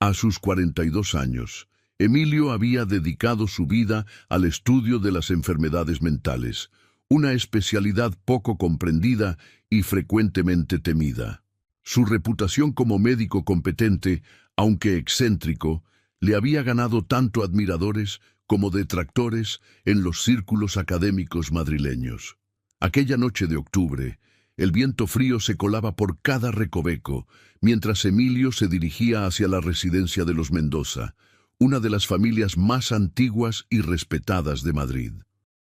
A sus 42 años, Emilio había dedicado su vida al estudio de las enfermedades mentales, una especialidad poco comprendida y frecuentemente temida. Su reputación como médico competente, aunque excéntrico, le había ganado tanto admiradores como detractores en los círculos académicos madrileños. Aquella noche de octubre, el viento frío se colaba por cada recoveco, mientras Emilio se dirigía hacia la residencia de los Mendoza, una de las familias más antiguas y respetadas de Madrid.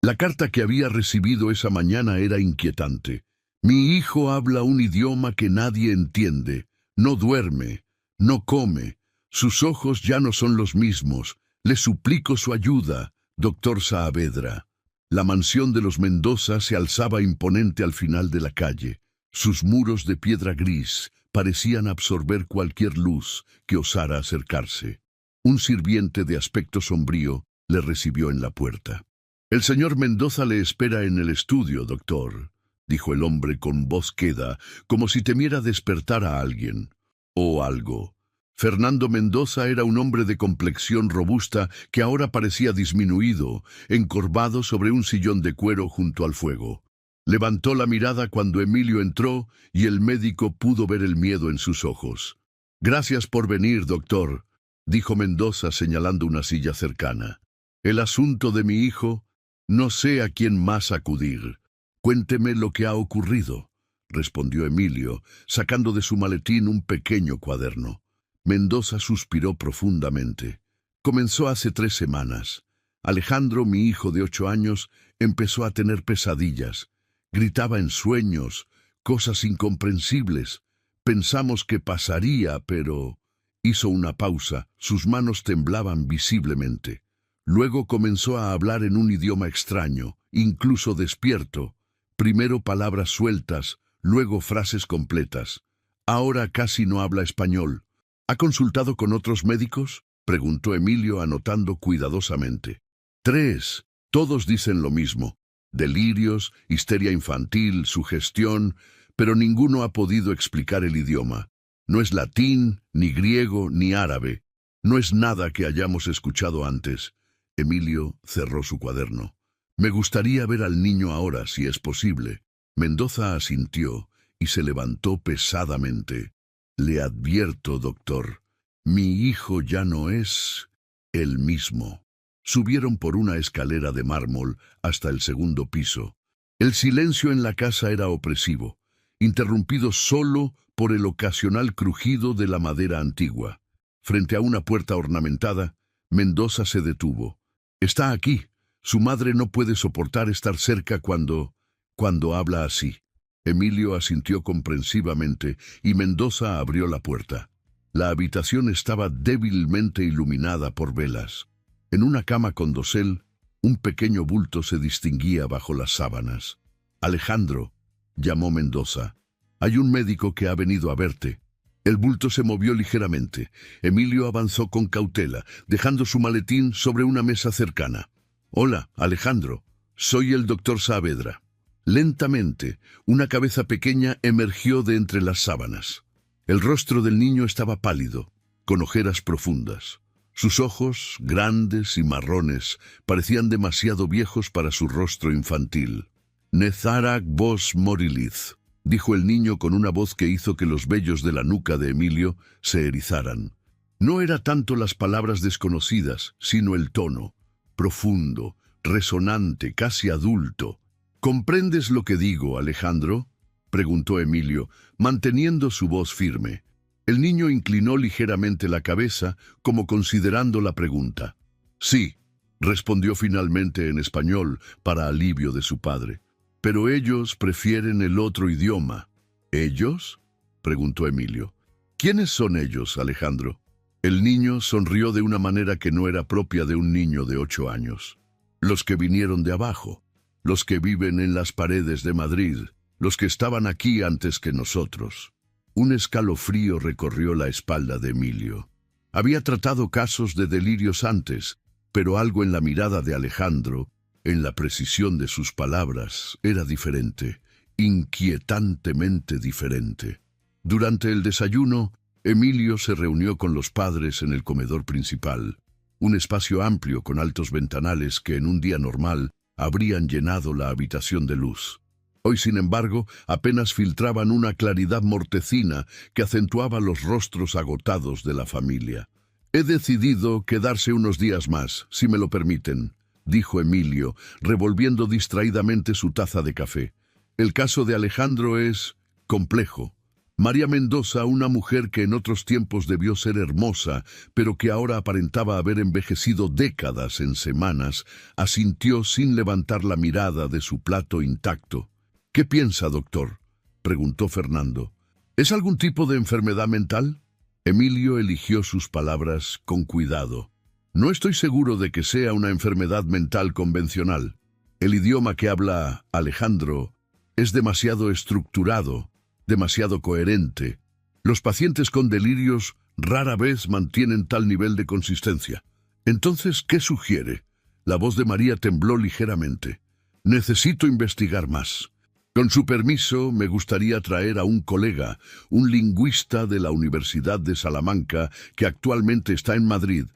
La carta que había recibido esa mañana era inquietante. Mi hijo habla un idioma que nadie entiende, no duerme, no come, sus ojos ya no son los mismos, le suplico su ayuda, doctor Saavedra. La mansión de los Mendoza se alzaba imponente al final de la calle. Sus muros de piedra gris parecían absorber cualquier luz que osara acercarse. Un sirviente de aspecto sombrío le recibió en la puerta. «El señor Mendoza le espera en el estudio, doctor», dijo el hombre con voz queda, como si temiera despertar a alguien. O algo. Fernando Mendoza era un hombre de complexión robusta que ahora parecía disminuido, encorvado sobre un sillón de cuero junto al fuego. Levantó la mirada cuando Emilio entró y el médico pudo ver el miedo en sus ojos. «Gracias por venir, doctor», dijo Mendoza señalando una silla cercana. «El asunto de mi hijo, no sé a quién más acudir. Cuénteme lo que ha ocurrido», respondió Emilio, sacando de su maletín un pequeño cuaderno. Mendoza suspiró profundamente. «Comenzó hace 3 semanas. Alejandro, mi hijo de 8 años, empezó a tener pesadillas. Gritaba en sueños, cosas incomprensibles. Pensamos que pasaría, pero...» Hizo una pausa, sus manos temblaban visiblemente. Luego comenzó a hablar en un idioma extraño, incluso despierto. Primero palabras sueltas, luego frases completas. Ahora casi no habla español. «¿Ha consultado con otros médicos?», preguntó Emilio anotando cuidadosamente. 3. Todos dicen lo mismo. Delirios, histeria infantil, sugestión, pero ninguno ha podido explicar el idioma. No es latín, ni griego, ni árabe. No es nada que hayamos escuchado antes. Emilio cerró su cuaderno. «Me gustaría ver al niño ahora, si es posible». Mendoza asintió y se levantó pesadamente. «Le advierto, doctor, mi hijo ya no es el mismo». Subieron por una escalera de mármol hasta el 2.º piso. El silencio en la casa era opresivo, interrumpido solo por el ocasional crujido de la madera antigua. Frente a una puerta ornamentada, Mendoza se detuvo. «Está aquí. Su madre no puede soportar estar cerca cuando habla así». Emilio asintió comprensivamente y Mendoza abrió la puerta. La habitación estaba débilmente iluminada por velas. En una cama con dosel, un pequeño bulto se distinguía bajo las sábanas. «Alejandro», llamó Mendoza, «hay un médico que ha venido a verte». El bulto se movió ligeramente. Emilio avanzó con cautela, dejando su maletín sobre una mesa cercana. «Hola, Alejandro, soy el doctor Saavedra». Lentamente, una cabeza pequeña emergió de entre las sábanas. El rostro del niño estaba pálido, con ojeras profundas. Sus ojos, grandes y marrones, parecían demasiado viejos para su rostro infantil. «Nezarak vos moriliz», dijo el niño con una voz que hizo que los vellos de la nuca de Emilio se erizaran. No era tanto las palabras desconocidas, sino el tono, profundo, resonante, casi adulto. «¿Comprendes lo que digo, Alejandro?», preguntó Emilio, manteniendo su voz firme. El niño inclinó ligeramente la cabeza, como considerando la pregunta. «Sí», respondió finalmente en español, para alivio de su padre. «Pero ellos prefieren el otro idioma». «¿Ellos?», preguntó Emilio. «¿Quiénes son ellos, Alejandro?». El niño sonrió de una manera que no era propia de un niño de 8 años. «Los que vinieron de abajo, los que viven en las paredes de Madrid, los que estaban aquí antes que nosotros». Un escalofrío recorrió la espalda de Emilio. Había tratado casos de delirios antes, pero algo en la mirada de Alejandro, en la precisión de sus palabras, era diferente, inquietantemente diferente. Durante el desayuno, Emilio se reunió con los padres en el comedor principal, un espacio amplio con altos ventanales que en un día normal habrían llenado la habitación de luz. Hoy, sin embargo, apenas filtraban una claridad mortecina que acentuaba los rostros agotados de la familia. «He decidido quedarse unos días más, si me lo permiten», dijo Emilio, revolviendo distraídamente su taza de café. «El caso de Alejandro es complejo. María Mendoza, una mujer que en otros tiempos debió ser hermosa, pero que ahora aparentaba haber envejecido décadas en semanas, asintió sin levantar la mirada de su plato intacto. «¿Qué piensa, doctor?», preguntó Fernando. «¿Es algún tipo de enfermedad mental?». Emilio eligió sus palabras con cuidado. «No estoy seguro de que sea una enfermedad mental convencional. El idioma que habla Alejandro es demasiado estructurado, demasiado coherente. Los pacientes con delirios rara vez mantienen tal nivel de consistencia. Entonces, ¿qué sugiere?». La voz de María tembló ligeramente. «Necesito investigar más. Con su permiso, me gustaría traer a un colega, un lingüista de la Universidad de Salamanca, que actualmente está en Madrid.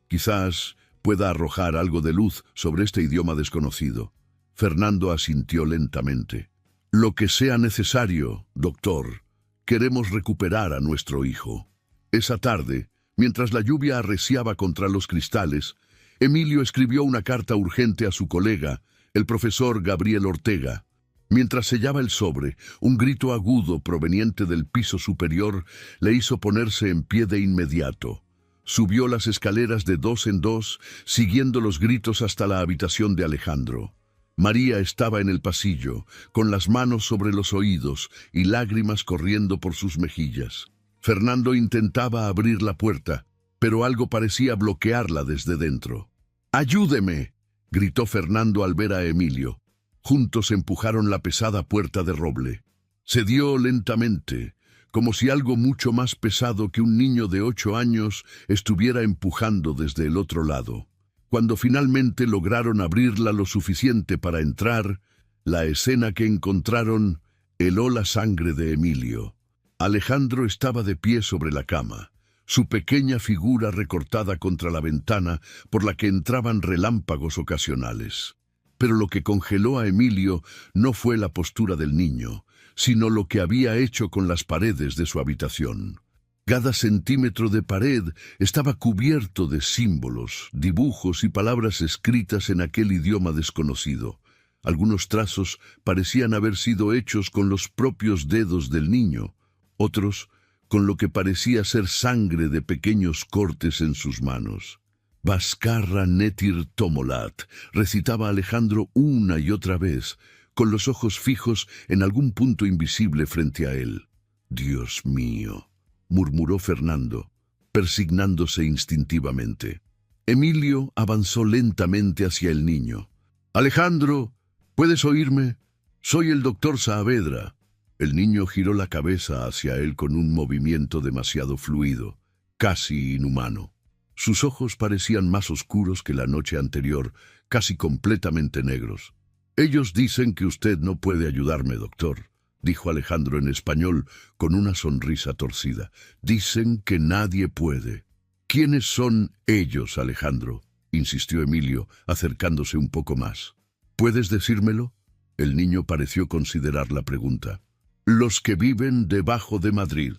Quizás pueda arrojar algo de luz sobre este idioma desconocido». Fernando asintió lentamente. «Lo que sea necesario, doctor. Queremos recuperar a nuestro hijo». Esa tarde, mientras la lluvia arreciaba contra los cristales, Emilio escribió una carta urgente a su colega, el profesor Gabriel Ortega. Mientras sellaba el sobre, un grito agudo proveniente del piso superior le hizo ponerse en pie de inmediato. Subió las escaleras de dos en dos, siguiendo los gritos hasta la habitación de Alejandro. María estaba en el pasillo, con las manos sobre los oídos y lágrimas corriendo por sus mejillas. Fernando intentaba abrir la puerta, pero algo parecía bloquearla desde dentro. «¡Ayúdeme!», gritó Fernando al ver a Emilio. Juntos empujaron la pesada puerta de roble. Cedió lentamente, como si algo mucho más pesado que un niño de 8 años estuviera empujando desde el otro lado. Cuando finalmente lograron abrirla lo suficiente para entrar, la escena que encontraron heló la sangre de Emilio. Alejandro estaba de pie sobre la cama, su pequeña figura recortada contra la ventana por la que entraban relámpagos ocasionales. Pero lo que congeló a Emilio no fue la postura del niño, sino lo que había hecho con las paredes de su habitación. Cada centímetro de pared estaba cubierto de símbolos, dibujos y palabras escritas en aquel idioma desconocido. Algunos trazos parecían haber sido hechos con los propios dedos del niño, otros con lo que parecía ser sangre de pequeños cortes en sus manos. «Vascarra netir tomolat», recitaba Alejandro una y otra vez, con los ojos fijos en algún punto invisible frente a él. «Dios mío», murmuró Fernando, persignándose instintivamente. Emilio avanzó lentamente hacia el niño. «Alejandro, ¿puedes oírme? Soy el doctor Saavedra». El niño giró la cabeza hacia él con un movimiento demasiado fluido, casi inhumano. Sus ojos parecían más oscuros que la noche anterior, casi completamente negros. «Ellos dicen que usted no puede ayudarme, doctor», dijo Alejandro en español con una sonrisa torcida. «Dicen que nadie puede». «¿Quiénes son ellos, Alejandro?», insistió Emilio, acercándose un poco más. «¿Puedes decírmelo?». El niño pareció considerar la pregunta. «Los que viven debajo de Madrid,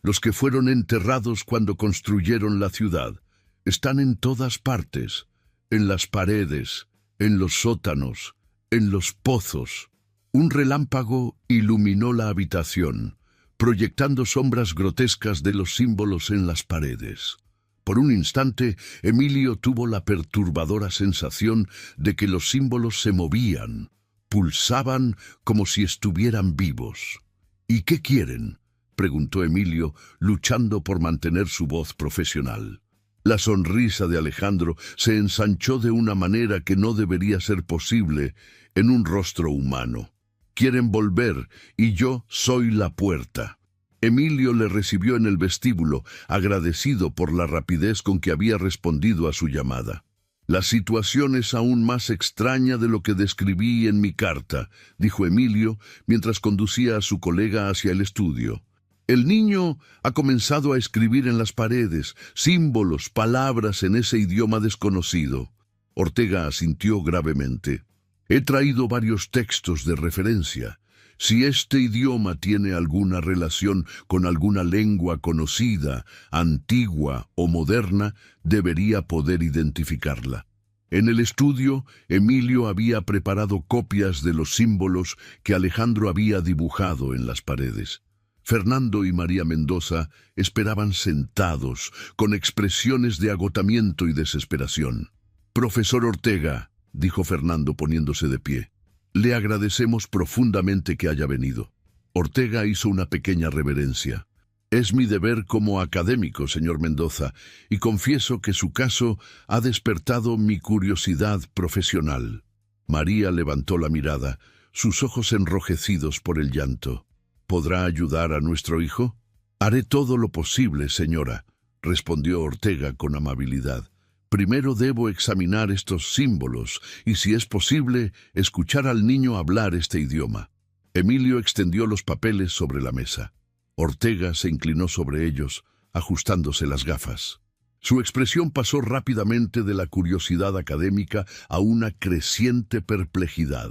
los que fueron enterrados cuando construyeron la ciudad. Están en todas partes, en las paredes, en los sótanos, en los pozos». Un relámpago iluminó la habitación, proyectando sombras grotescas de los símbolos en las paredes. Por un instante, Emilio tuvo la perturbadora sensación de que los símbolos se movían, pulsaban como si estuvieran vivos. «¿Y qué quieren?», preguntó Emilio, luchando por mantener su voz profesional. La sonrisa de Alejandro se ensanchó de una manera que no debería ser posible en un rostro humano. «Quieren volver, y yo soy la puerta». Emilio le recibió en el vestíbulo, agradecido por la rapidez con que había respondido a su llamada. «La situación es aún más extraña de lo que describí en mi carta», dijo Emilio, mientras conducía a su colega hacia el estudio. El niño ha comenzado a escribir en las paredes símbolos, palabras en ese idioma desconocido. Ortega asintió gravemente. He traído varios textos de referencia. Si este idioma tiene alguna relación con alguna lengua conocida, antigua o moderna, debería poder identificarla. En el estudio, Emilio había preparado copias de los símbolos que Alejandro había dibujado en las paredes. Fernando y María Mendoza esperaban sentados, con expresiones de agotamiento y desesperación. «Profesor Ortega», dijo Fernando poniéndose de pie, «le agradecemos profundamente que haya venido». Ortega hizo una pequeña reverencia. «Es mi deber como académico, señor Mendoza, y confieso que su caso ha despertado mi curiosidad profesional». María levantó la mirada, sus ojos enrojecidos por el llanto. «¿Podrá ayudar a nuestro hijo?» «Haré todo lo posible, señora», respondió Ortega con amabilidad. «Primero debo examinar estos símbolos y, si es posible, escuchar al niño hablar este idioma». Emilio extendió los papeles sobre la mesa. Ortega se inclinó sobre ellos, ajustándose las gafas. Su expresión pasó rápidamente de la curiosidad académica a una creciente perplejidad.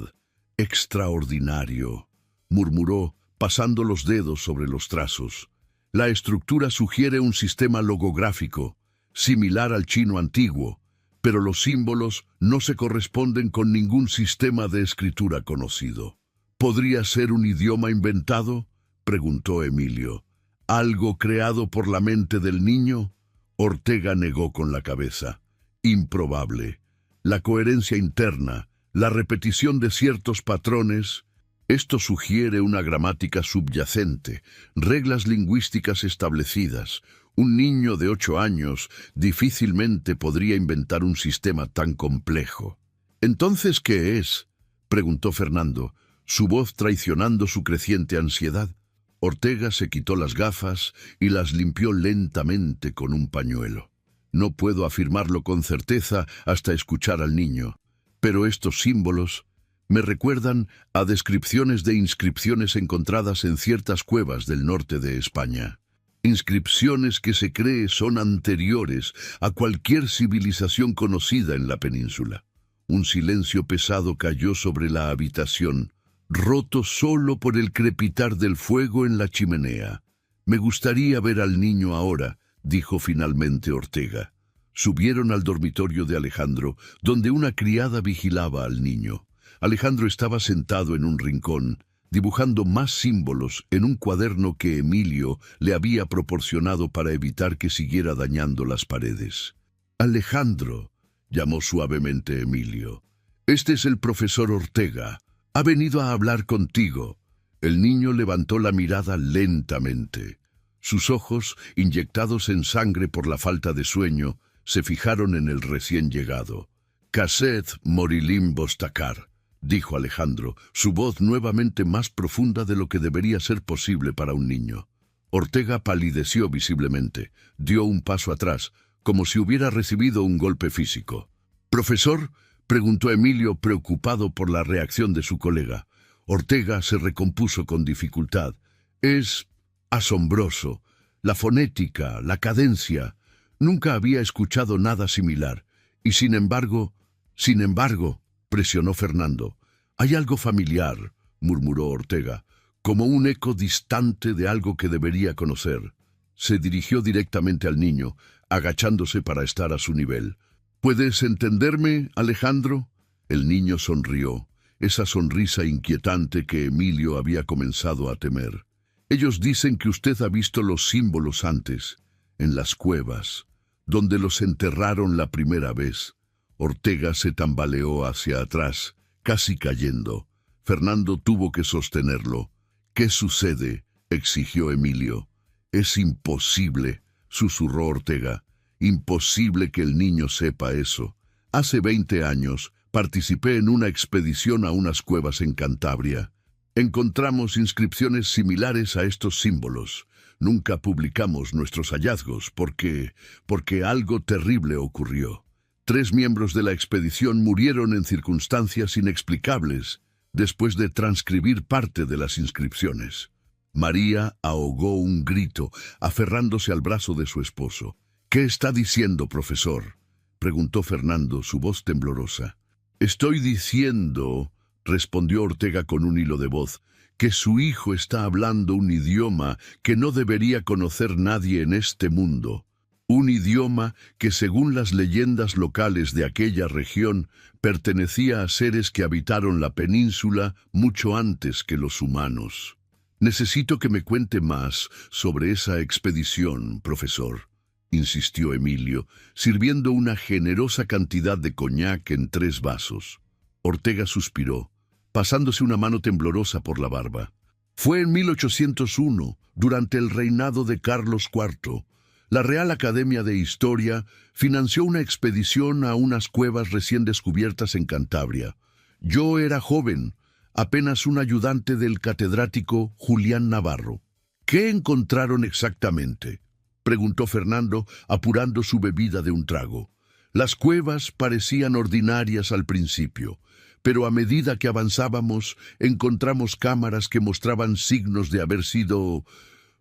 «Extraordinario», murmuró, pasando los dedos sobre los trazos. «La estructura sugiere un sistema logográfico, similar al chino antiguo, pero los símbolos no se corresponden con ningún sistema de escritura conocido». «¿Podría ser un idioma inventado?», preguntó Emilio. «¿Algo creado por la mente del niño?». Ortega negó con la cabeza. «Improbable. La coherencia interna, la repetición de ciertos patrones, esto sugiere una gramática subyacente, reglas lingüísticas establecidas. Un niño de 8 años difícilmente podría inventar un sistema tan complejo». «¿Entonces qué es?», preguntó Fernando, su voz traicionando su creciente ansiedad. Ortega se quitó las gafas y las limpió lentamente con un pañuelo. «No puedo afirmarlo con certeza hasta escuchar al niño, pero estos símbolos me recuerdan a descripciones de inscripciones encontradas en ciertas cuevas del norte de España. Inscripciones que se cree son anteriores a cualquier civilización conocida en la península». Un silencio pesado cayó sobre la habitación, roto solo por el crepitar del fuego en la chimenea. «Me gustaría ver al niño ahora», dijo finalmente Ortega. Subieron al dormitorio de Alejandro, donde una criada vigilaba al niño. Alejandro estaba sentado en un rincón, dibujando más símbolos en un cuaderno que Emilio le había proporcionado para evitar que siguiera dañando las paredes. «Alejandro», llamó suavemente Emilio, «este es el profesor Ortega. Ha venido a hablar contigo». El niño levantó la mirada lentamente. Sus ojos, inyectados en sangre por la falta de sueño, se fijaron en el recién llegado. «Caset Morilim Bostacar», dijo Alejandro, su voz nuevamente más profunda de lo que debería ser posible para un niño. Ortega palideció visiblemente, dio un paso atrás, como si hubiera recibido un golpe físico. «¿Profesor?», preguntó Emilio, preocupado por la reacción de su colega. Ortega se recompuso con dificultad. «Es asombroso. La fonética, la cadencia. Nunca había escuchado nada similar. Y sin embargo, presionó Fernando. «Hay algo familiar», murmuró Ortega, «como un eco distante de algo que debería conocer». Se dirigió directamente al niño, agachándose para estar a su nivel. «¿Puedes entenderme, Alejandro?». El niño sonrió, esa sonrisa inquietante que Emilio había comenzado a temer. «Ellos dicen que usted ha visto los símbolos antes, en las cuevas, donde los enterraron la primera vez». Ortega se tambaleó hacia atrás, casi cayendo. Fernando tuvo que sostenerlo. «¿Qué sucede?», exigió Emilio. «Es imposible», susurró Ortega. «Imposible que el niño sepa eso. Hace 20 años participé en una expedición a unas cuevas en Cantabria. Encontramos inscripciones similares a estos símbolos. Nunca publicamos nuestros hallazgos porque algo terrible ocurrió. 3 miembros de la expedición murieron en circunstancias inexplicables después de transcribir parte de las inscripciones». María ahogó un grito, aferrándose al brazo de su esposo. «¿Qué está diciendo, profesor?», preguntó Fernando, su voz temblorosa. «Estoy diciendo», respondió Ortega con un hilo de voz, «que su hijo está hablando un idioma que no debería conocer nadie en este mundo. Un idioma que, según las leyendas locales de aquella región, pertenecía a seres que habitaron la península mucho antes que los humanos. Necesito que me cuente más sobre esa expedición, profesor», insistió Emilio, sirviendo una generosa cantidad de coñac en 3 vasos. Ortega suspiró, pasándose una mano temblorosa por la barba. «Fue en 1801, durante el reinado de Carlos IV. La Real Academia de Historia financió una expedición a unas cuevas recién descubiertas en Cantabria. Yo era joven, apenas un ayudante del catedrático Julián Navarro». «¿Qué encontraron exactamente?», preguntó Fernando, apurando su bebida de un trago. Las cuevas parecían ordinarias al principio, pero a medida que avanzábamos encontramos cámaras que mostraban signos de haber sido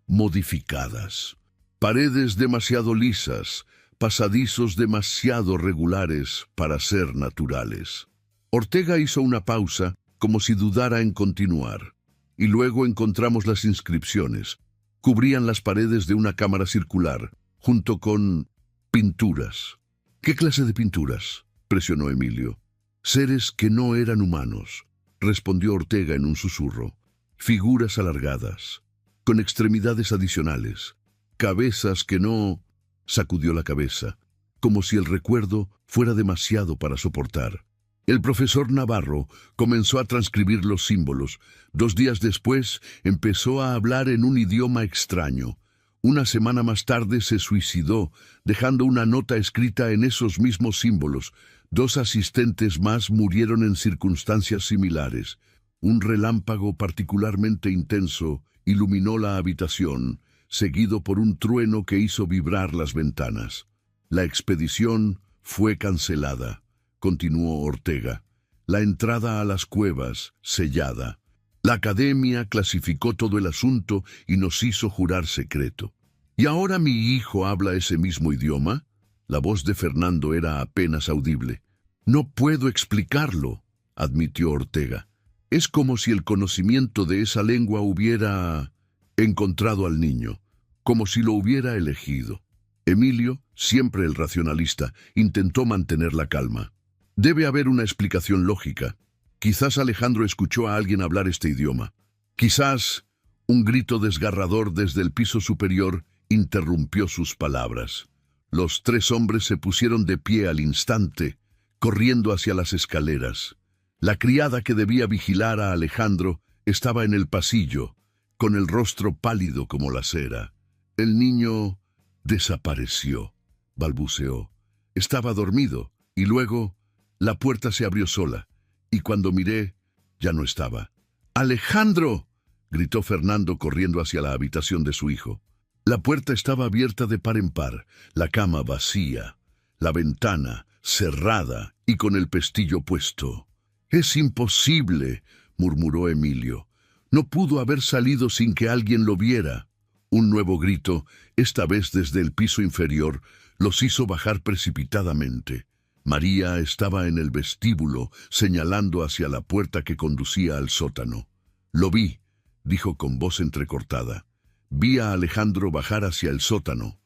modificadas. Paredes demasiado lisas, pasadizos demasiado regulares para ser naturales. Ortega hizo una pausa, como si dudara en continuar, y luego encontramos las inscripciones. Cubrían las paredes de una cámara circular, junto con pinturas. «¿Qué clase de pinturas?», presionó Emilio. «Seres que no eran humanos», respondió Ortega en un susurro. «Figuras alargadas, con extremidades adicionales, cabezas que no...». Sacudió la cabeza, como si el recuerdo fuera demasiado para soportar. El profesor Navarro comenzó a transcribir los símbolos. 2 días después empezó a hablar en un idioma extraño. Una semana más tarde se suicidó, dejando una nota escrita en esos mismos símbolos. 2 asistentes más murieron en circunstancias similares. Un relámpago particularmente intenso iluminó la habitación, seguido por un trueno que hizo vibrar las ventanas. «La expedición fue cancelada», continuó Ortega. «La entrada a las cuevas sellada. La academia clasificó todo el asunto y nos hizo jurar secreto. ¿Y ahora mi hijo habla ese mismo idioma?». La voz de Fernando era apenas audible. «No puedo explicarlo», admitió Ortega. «Es como si el conocimiento de esa lengua hubiera encontrado al niño, como si lo hubiera elegido». Emilio, siempre el racionalista, intentó mantener la calma. «Debe haber una explicación lógica. Quizás Alejandro escuchó a alguien hablar este idioma. Quizás...». Un grito desgarrador desde el piso superior interrumpió sus palabras. Los 3 hombres se pusieron de pie al instante, corriendo hacia las escaleras. La criada que debía vigilar a Alejandro estaba en el pasillo, con el rostro pálido como la cera. «El niño desapareció», balbuceó. «Estaba dormido, y luego la puerta se abrió sola, y cuando miré, ya no estaba». «¡Alejandro!», gritó Fernando corriendo hacia la habitación de su hijo. La puerta estaba abierta de par en par, la cama vacía, la ventana cerrada y con el pestillo puesto. «Es imposible», murmuró Emilio. «No pudo haber salido sin que alguien lo viera». Un nuevo grito, esta vez desde el piso inferior, los hizo bajar precipitadamente. María estaba en el vestíbulo, señalando hacia la puerta que conducía al sótano. «Lo vi», dijo con voz entrecortada. «Vi a Alejandro bajar hacia el sótano».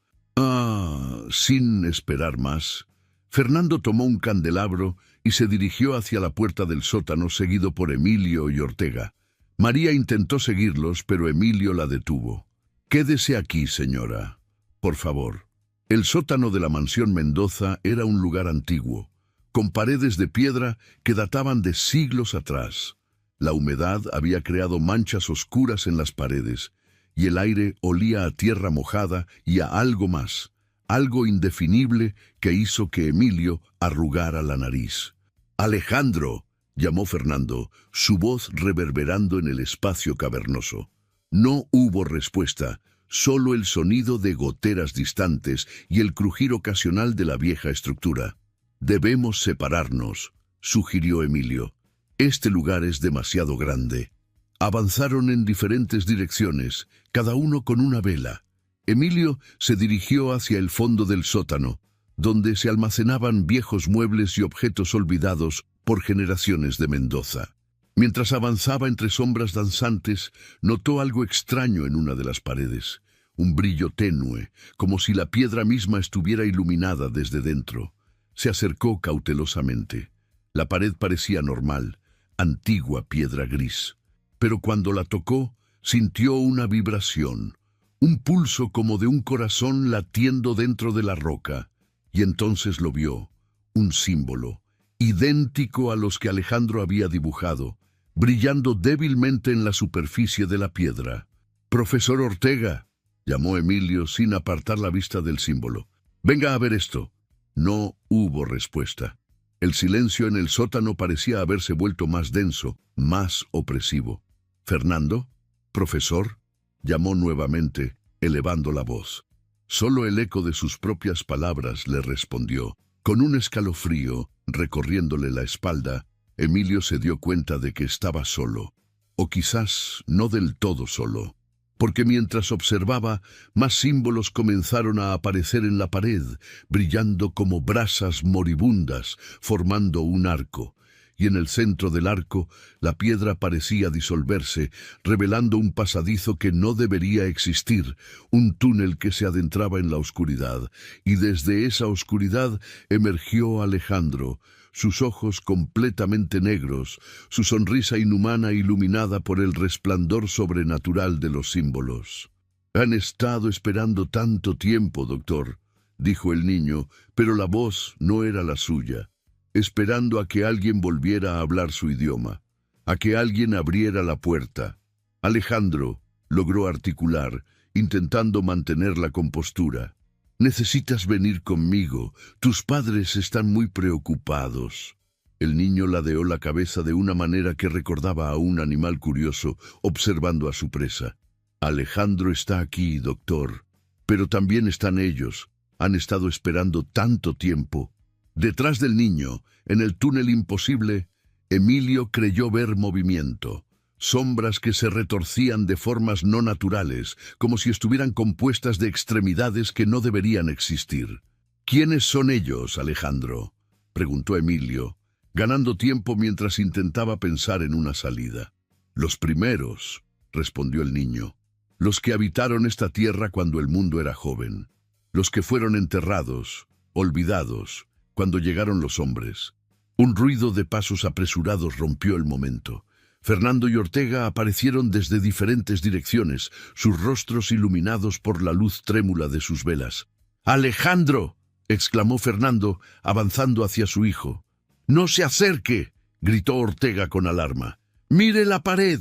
Sin esperar más, Fernando tomó un candelabro y se dirigió hacia la puerta del sótano, seguido por Emilio y Ortega. María intentó seguirlos, pero Emilio la detuvo. «Quédese aquí, señora, por favor». El sótano de la mansión Mendoza era un lugar antiguo, con paredes de piedra que databan de siglos atrás. La humedad había creado manchas oscuras en las paredes, y el aire olía a tierra mojada y a algo más, algo indefinible que hizo que Emilio arrugara la nariz. «Alejandro», llamó Fernando, su voz reverberando en el espacio cavernoso. No hubo respuesta, solo el sonido de goteras distantes y el crujir ocasional de la vieja estructura. «Debemos separarnos», sugirió Emilio. «Este lugar es demasiado grande». Avanzaron en diferentes direcciones, cada uno con una vela. Emilio se dirigió hacia el fondo del sótano, donde se almacenaban viejos muebles y objetos olvidados por generaciones de Mendoza. Mientras avanzaba entre sombras danzantes, notó algo extraño en una de las paredes, un brillo tenue, como si la piedra misma estuviera iluminada desde dentro. Se acercó cautelosamente. La pared parecía normal, antigua piedra gris. Pero cuando la tocó, sintió una vibración, un pulso como de un corazón latiendo dentro de la roca, y entonces lo vio, un símbolo, idéntico a los que Alejandro había dibujado, brillando débilmente en la superficie de la piedra. «Profesor Ortega», llamó Emilio sin apartar la vista del símbolo. «Venga a ver esto». No hubo respuesta. El silencio en el sótano parecía haberse vuelto más denso, más opresivo. «¿Fernando? ¿Profesor?», llamó nuevamente, elevando la voz. Solo el eco de sus propias palabras le respondió. Con un escalofrío recorriéndole la espalda, Emilio se dio cuenta de que estaba solo, o quizás no del todo solo, porque mientras observaba, más símbolos comenzaron a aparecer en la pared, brillando como brasas moribundas, formando un arco. Y en el centro del arco, la piedra parecía disolverse, revelando un pasadizo que no debería existir, un túnel que se adentraba en la oscuridad, y desde esa oscuridad emergió Alejandro, sus ojos completamente negros, su sonrisa inhumana iluminada por el resplandor sobrenatural de los símbolos. «Han estado esperando tanto tiempo, doctor», dijo el niño, pero la voz no era la suya. Esperando a que alguien volviera a hablar su idioma, a que alguien abriera la puerta. Alejandro logró articular, intentando mantener la compostura. «Necesitas venir conmigo, tus padres están muy preocupados». El niño ladeó la cabeza de una manera que recordaba a un animal curioso, observando a su presa. «Alejandro está aquí, doctor, pero también están ellos. Han estado esperando tanto tiempo». Detrás del niño, en el túnel imposible, Emilio creyó ver movimiento, sombras que se retorcían de formas no naturales, como si estuvieran compuestas de extremidades que no deberían existir. «¿Quiénes son ellos, Alejandro?», preguntó Emilio, ganando tiempo mientras intentaba pensar en una salida. «Los primeros», respondió el niño, «los que habitaron esta tierra cuando el mundo era joven, los que fueron enterrados, olvidados, cuando llegaron los hombres». Un ruido de pasos apresurados rompió el momento. Fernando y Ortega aparecieron desde diferentes direcciones, sus rostros iluminados por la luz trémula de sus velas. «¡Alejandro!», exclamó Fernando, avanzando hacia su hijo. «¡No se acerque!», gritó Ortega con alarma. «¡Mire la pared!».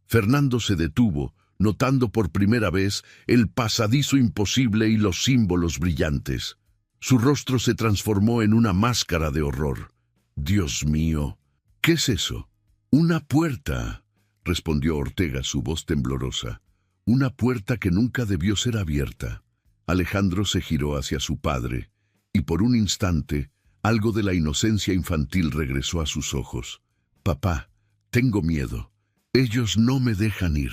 Fernando se detuvo, notando por primera vez el pasadizo imposible y los símbolos brillantes. Su rostro se transformó en una máscara de horror. «Dios mío, ¿qué es eso?». «Una puerta», respondió Ortega, su voz temblorosa. «Una puerta que nunca debió ser abierta». Alejandro se giró hacia su padre, y por un instante, algo de la inocencia infantil regresó a sus ojos. «Papá, tengo miedo. Ellos no me dejan ir».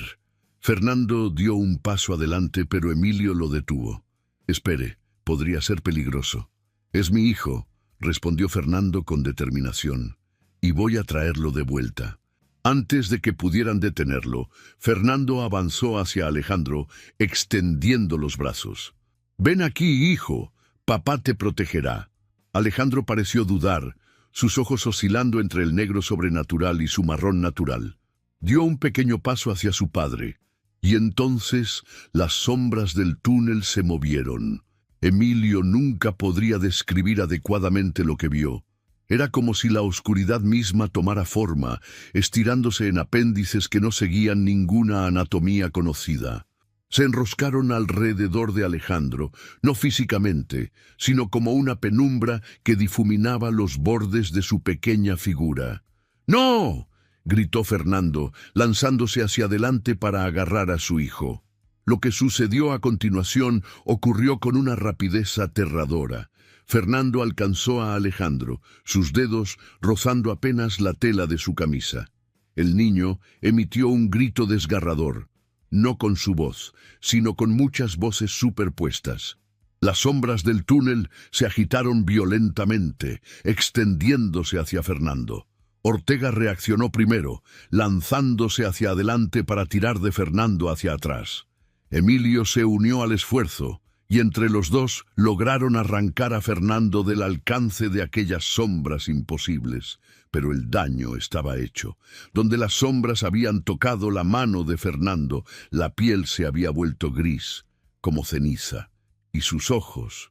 Fernando dio un paso adelante, pero Emilio lo detuvo. «Espere. Podría ser peligroso». «Es mi hijo», respondió Fernando con determinación, «y voy a traerlo de vuelta». Antes de que pudieran detenerlo, Fernando avanzó hacia Alejandro, extendiendo los brazos. «Ven aquí, hijo, papá te protegerá». Alejandro pareció dudar, sus ojos oscilando entre el negro sobrenatural y su marrón natural. Dio un pequeño paso hacia su padre, y entonces las sombras del túnel se movieron. Emilio nunca podría describir adecuadamente lo que vio. Era como si la oscuridad misma tomara forma, estirándose en apéndices que no seguían ninguna anatomía conocida. Se enroscaron alrededor de Alejandro, no físicamente, sino como una penumbra que difuminaba los bordes de su pequeña figura. «¡No!», gritó Fernando, lanzándose hacia adelante para agarrar a su hijo. Lo que sucedió a continuación ocurrió con una rapidez aterradora. Fernando alcanzó a Alejandro, sus dedos rozando apenas la tela de su camisa. El niño emitió un grito desgarrador, no con su voz, sino con muchas voces superpuestas. Las sombras del túnel se agitaron violentamente, extendiéndose hacia Fernando. Ortega reaccionó primero, lanzándose hacia adelante para tirar de Fernando hacia atrás. Emilio se unió al esfuerzo, y entre los dos lograron arrancar a Fernando del alcance de aquellas sombras imposibles. Pero el daño estaba hecho. Donde las sombras habían tocado la mano de Fernando, la piel se había vuelto gris, como ceniza, y sus ojos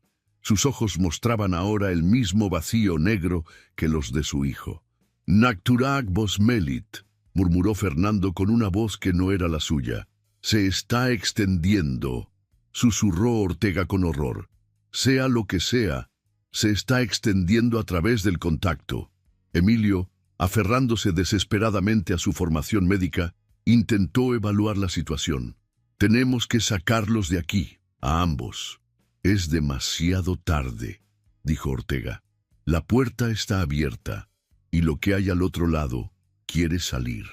mostraban ahora el mismo vacío negro que los de su hijo. «Nakturak vos melit», murmuró Fernando con una voz que no era la suya. «Se está extendiendo», susurró Ortega con horror. «Sea lo que sea, se está extendiendo a través del contacto». Emilio, aferrándose desesperadamente a su formación médica, intentó evaluar la situación. «Tenemos que sacarlos de aquí, a ambos». «Es demasiado tarde», dijo Ortega. «La puerta está abierta, y lo que hay al otro lado quiere salir».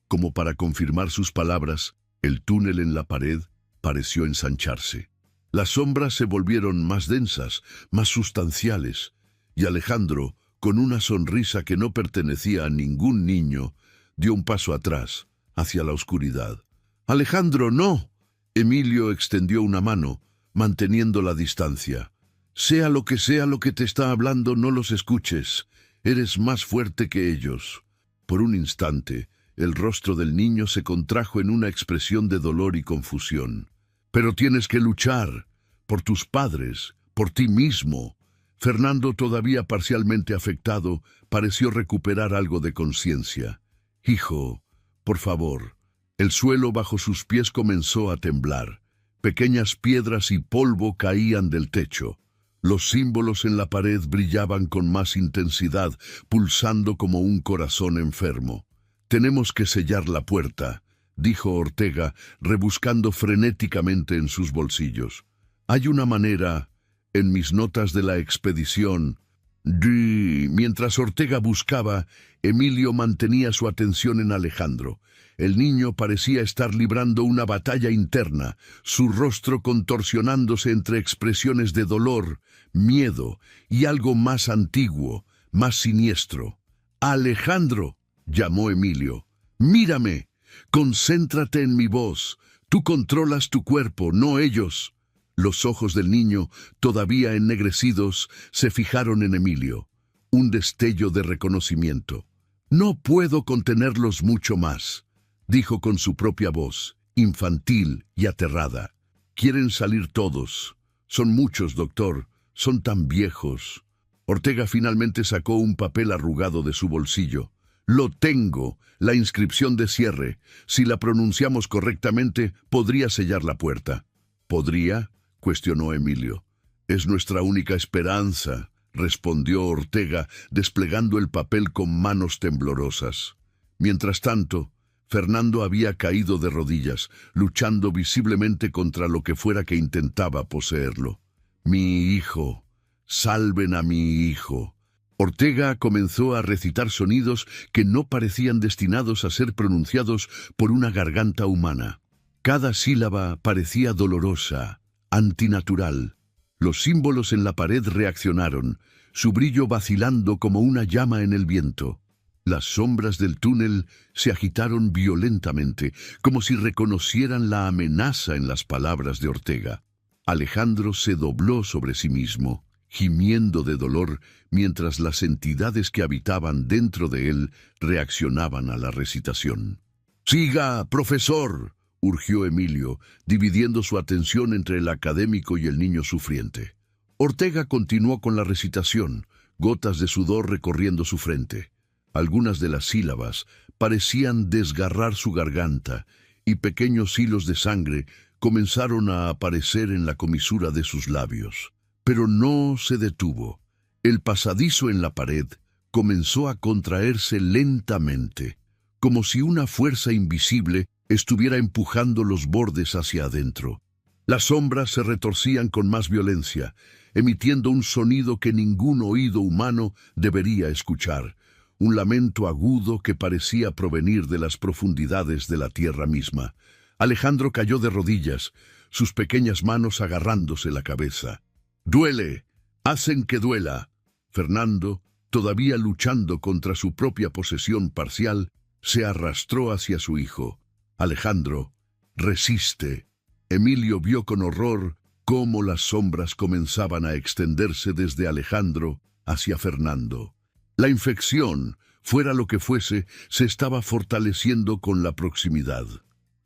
Como para confirmar sus palabras, el túnel en la pared pareció ensancharse. Las sombras se volvieron más densas, más sustanciales, y Alejandro, con una sonrisa que no pertenecía a ningún niño, dio un paso atrás, hacia la oscuridad. «Alejandro, no». Emilio extendió una mano, manteniendo la distancia. «Sea lo que te está hablando, no los escuches. Eres más fuerte que ellos». Por un instante, el rostro del niño se contrajo en una expresión de dolor y confusión. «Pero tienes que luchar, por tus padres, por ti mismo». Fernando, todavía parcialmente afectado, pareció recuperar algo de conciencia. «Hijo, por favor». El suelo bajo sus pies comenzó a temblar. Pequeñas piedras y polvo caían del techo. Los símbolos en la pared brillaban con más intensidad, pulsando como un corazón enfermo. «Tenemos que sellar la puerta», dijo Ortega, rebuscando frenéticamente en sus bolsillos. «Hay una manera, en mis notas de la expedición». Mientras Ortega buscaba, Emilio mantenía su atención en Alejandro. El niño parecía estar librando una batalla interna, su rostro contorsionándose entre expresiones de dolor, miedo y algo más antiguo, más siniestro. «Alejandro», llamó Emilio, «mírame, concéntrate en mi voz. Tú controlas tu cuerpo, no ellos». Los ojos del niño, todavía ennegrecidos, se fijaron en Emilio. Un destello de reconocimiento. «No puedo contenerlos mucho más», dijo con su propia voz, infantil y aterrada. «Quieren salir todos. Son muchos, doctor. Son tan viejos». Ortega finalmente sacó un papel arrugado de su bolsillo. «Lo tengo, la inscripción de cierre. Si la pronunciamos correctamente, podría sellar la puerta». «¿Podría?», cuestionó Emilio. «Es nuestra única esperanza», respondió Ortega, desplegando el papel con manos temblorosas. Mientras tanto, Fernando había caído de rodillas, luchando visiblemente contra lo que fuera que intentaba poseerlo. «Mi hijo, salven a mi hijo». Ortega comenzó a recitar sonidos que no parecían destinados a ser pronunciados por una garganta humana. Cada sílaba parecía dolorosa, antinatural. Los símbolos en la pared reaccionaron, su brillo vacilando como una llama en el viento. Las sombras del túnel se agitaron violentamente, como si reconocieran la amenaza en las palabras de Ortega. Alejandro se dobló sobre sí mismo, gimiendo de dolor, mientras las entidades que habitaban dentro de él reaccionaban a la recitación. «Siga, profesor», urgió Emilio, dividiendo su atención entre el académico y el niño sufriente. Ortega continuó con la recitación, gotas de sudor recorriendo su frente. Algunas de las sílabas parecían desgarrar su garganta, y pequeños hilos de sangre comenzaron a aparecer en la comisura de sus labios. Pero no se detuvo. El pasadizo en la pared comenzó a contraerse lentamente, como si una fuerza invisible estuviera empujando los bordes hacia adentro. Las sombras se retorcían con más violencia, emitiendo un sonido que ningún oído humano debería escuchar, un lamento agudo que parecía provenir de las profundidades de la tierra misma. Alejandro cayó de rodillas, sus pequeñas manos agarrándose la cabeza. «¡Duele! ¡Hacen que duela!». Fernando, todavía luchando contra su propia posesión parcial, se arrastró hacia su hijo. «Alejandro, resiste». Emilio vio con horror cómo las sombras comenzaban a extenderse desde Alejandro hacia Fernando. La infección, fuera lo que fuese, se estaba fortaleciendo con la proximidad.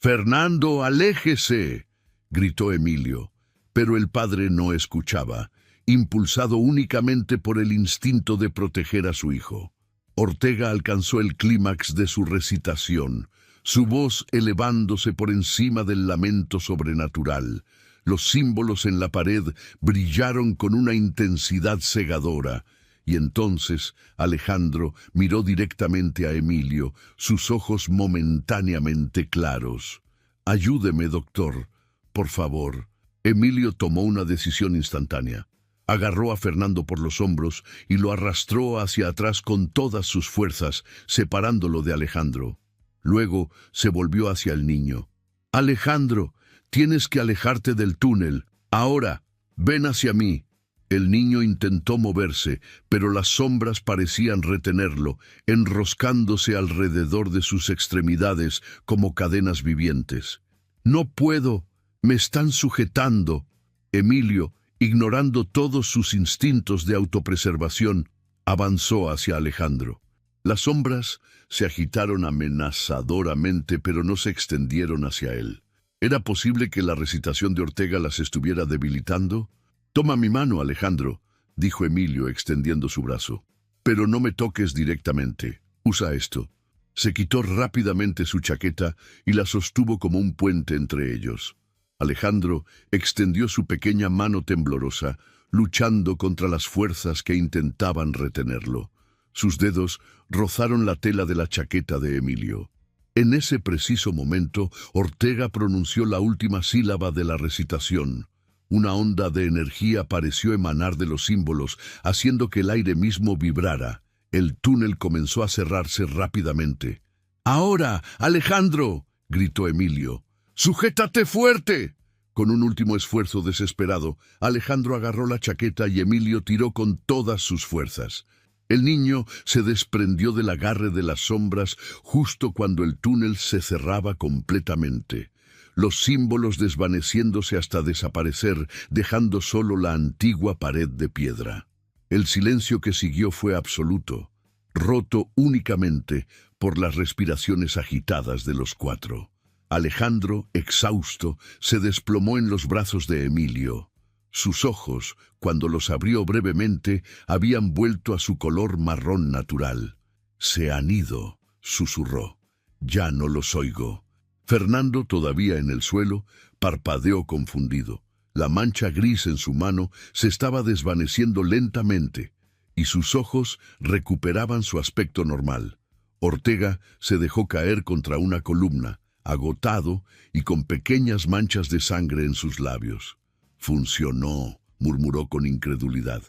«¡Fernando, aléjese!», gritó Emilio, pero el padre no escuchaba, impulsado únicamente por el instinto de proteger a su hijo. Ortega alcanzó el clímax de su recitación, su voz elevándose por encima del lamento sobrenatural. Los símbolos en la pared brillaron con una intensidad cegadora, y entonces Alejandro miró directamente a Emilio, sus ojos momentáneamente claros. «Ayúdeme, doctor, por favor». Emilio tomó una decisión instantánea. Agarró a Fernando por los hombros y lo arrastró hacia atrás con todas sus fuerzas, separándolo de Alejandro. Luego se volvió hacia el niño. «Alejandro, tienes que alejarte del túnel. Ahora, ven hacia mí». El niño intentó moverse, pero las sombras parecían retenerlo, enroscándose alrededor de sus extremidades como cadenas vivientes. «No puedo, me están sujetando». Emilio, ignorando todos sus instintos de autopreservación, avanzó hacia Alejandro. Las sombras se agitaron amenazadoramente, pero no se extendieron hacia él. ¿Era posible que la recitación de Ortega las estuviera debilitando? «Toma mi mano, Alejandro», dijo Emilio extendiendo su brazo. «Pero no me toques directamente. Usa esto». Se quitó rápidamente su chaqueta y la sostuvo como un puente entre ellos. Alejandro extendió su pequeña mano temblorosa, luchando contra las fuerzas que intentaban retenerlo. Sus dedos rozaron la tela de la chaqueta de Emilio. En ese preciso momento, Ortega pronunció la última sílaba de la recitación. Una onda de energía pareció emanar de los símbolos, haciendo que el aire mismo vibrara. El túnel comenzó a cerrarse rápidamente. «¡Ahora, Alejandro!», gritó Emilio. «¡Sujétate fuerte!». Con un último esfuerzo desesperado, Alejandro agarró la chaqueta y Emilio tiró con todas sus fuerzas. El niño se desprendió del agarre de las sombras justo cuando el túnel se cerraba completamente. Los símbolos desvaneciéndose hasta desaparecer, dejando solo la antigua pared de piedra. El silencio que siguió fue absoluto, roto únicamente por las respiraciones agitadas de los cuatro. Alejandro, exhausto, se desplomó en los brazos de Emilio. Sus ojos, cuando los abrió brevemente, habían vuelto a su color marrón natural. «Se han ido», susurró. «Ya no los oigo». Fernando, todavía en el suelo, parpadeó confundido. La mancha gris en su mano se estaba desvaneciendo lentamente, y sus ojos recuperaban su aspecto normal. Ortega se dejó caer contra una columna, agotado y con pequeñas manchas de sangre en sus labios. «Funcionó», murmuró con incredulidad.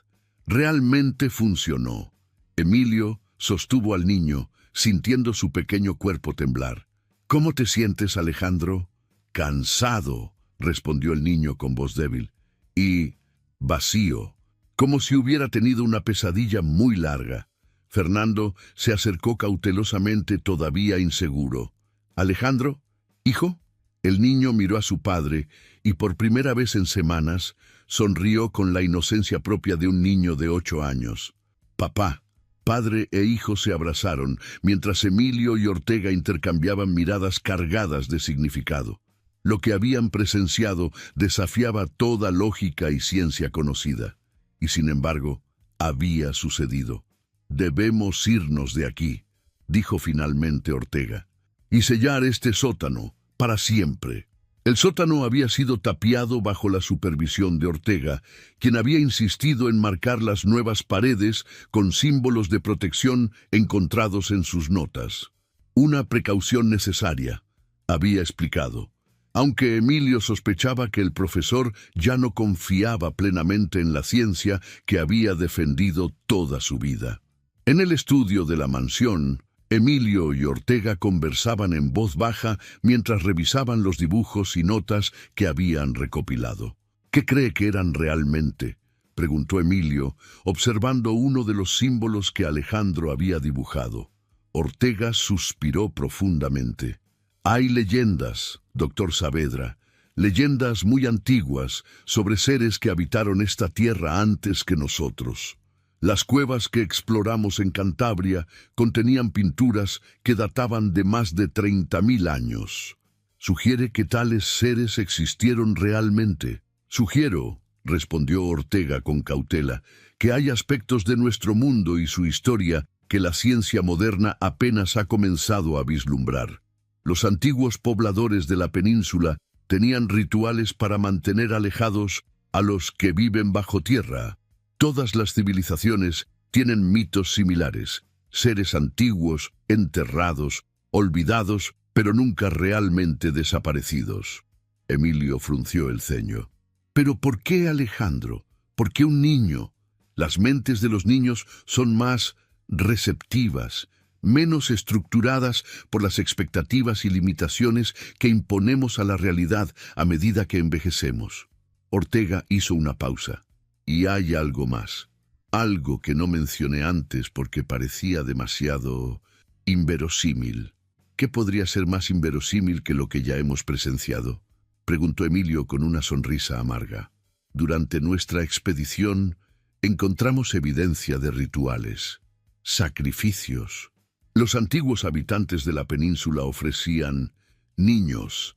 «Realmente funcionó». Emilio sostuvo al niño, sintiendo su pequeño cuerpo temblar. «¿Cómo te sientes, Alejandro?» «Cansado», respondió el niño con voz débil. «Y vacío, como si hubiera tenido una pesadilla muy larga». Fernando se acercó cautelosamente, todavía inseguro. «¿Alejandro? ¿Hijo?». El niño miró a su padre y por primera vez en semanas sonrió con la inocencia propia de un niño de 8 años. «Papá». Padre e hijo se abrazaron, mientras Emilio y Ortega intercambiaban miradas cargadas de significado. Lo que habían presenciado desafiaba toda lógica y ciencia conocida. Y sin embargo, había sucedido. «Debemos irnos de aquí», dijo finalmente Ortega, «y sellar este sótano para siempre». El sótano había sido tapiado bajo la supervisión de Ortega, quien había insistido en marcar las nuevas paredes con símbolos de protección encontrados en sus notas. «Una precaución necesaria», había explicado, aunque Emilio sospechaba que el profesor ya no confiaba plenamente en la ciencia que había defendido toda su vida. En el estudio de la mansión, Emilio y Ortega conversaban en voz baja mientras revisaban los dibujos y notas que habían recopilado. ¿Qué cree que eran realmente?, preguntó Emilio, observando uno de los símbolos que Alejandro había dibujado. Ortega suspiró profundamente. Hay leyendas, doctor Saavedra, leyendas muy antiguas sobre seres que habitaron esta tierra antes que nosotros. Las cuevas que exploramos en Cantabria contenían pinturas que databan de más de 30.000 años. ¿Sugiere que tales seres existieron realmente? Sugiero, respondió Ortega con cautela, que hay aspectos de nuestro mundo y su historia que la ciencia moderna apenas ha comenzado a vislumbrar. Los antiguos pobladores de la península tenían rituales para mantener alejados a los que viven bajo tierra. Todas las civilizaciones tienen mitos similares, seres antiguos, enterrados, olvidados, pero nunca realmente desaparecidos. Emilio frunció el ceño. ¿Pero por qué Alejandro? ¿Por qué un niño? Las mentes de los niños son más receptivas, menos estructuradas por las expectativas y limitaciones que imponemos a la realidad a medida que envejecemos. Ortega hizo una pausa. Y hay algo más, algo que no mencioné antes porque parecía demasiado inverosímil. ¿Qué podría ser más inverosímil que lo que ya hemos presenciado?, preguntó Emilio con una sonrisa amarga. Durante nuestra expedición encontramos evidencia de rituales, sacrificios. Los antiguos habitantes de la península ofrecían niños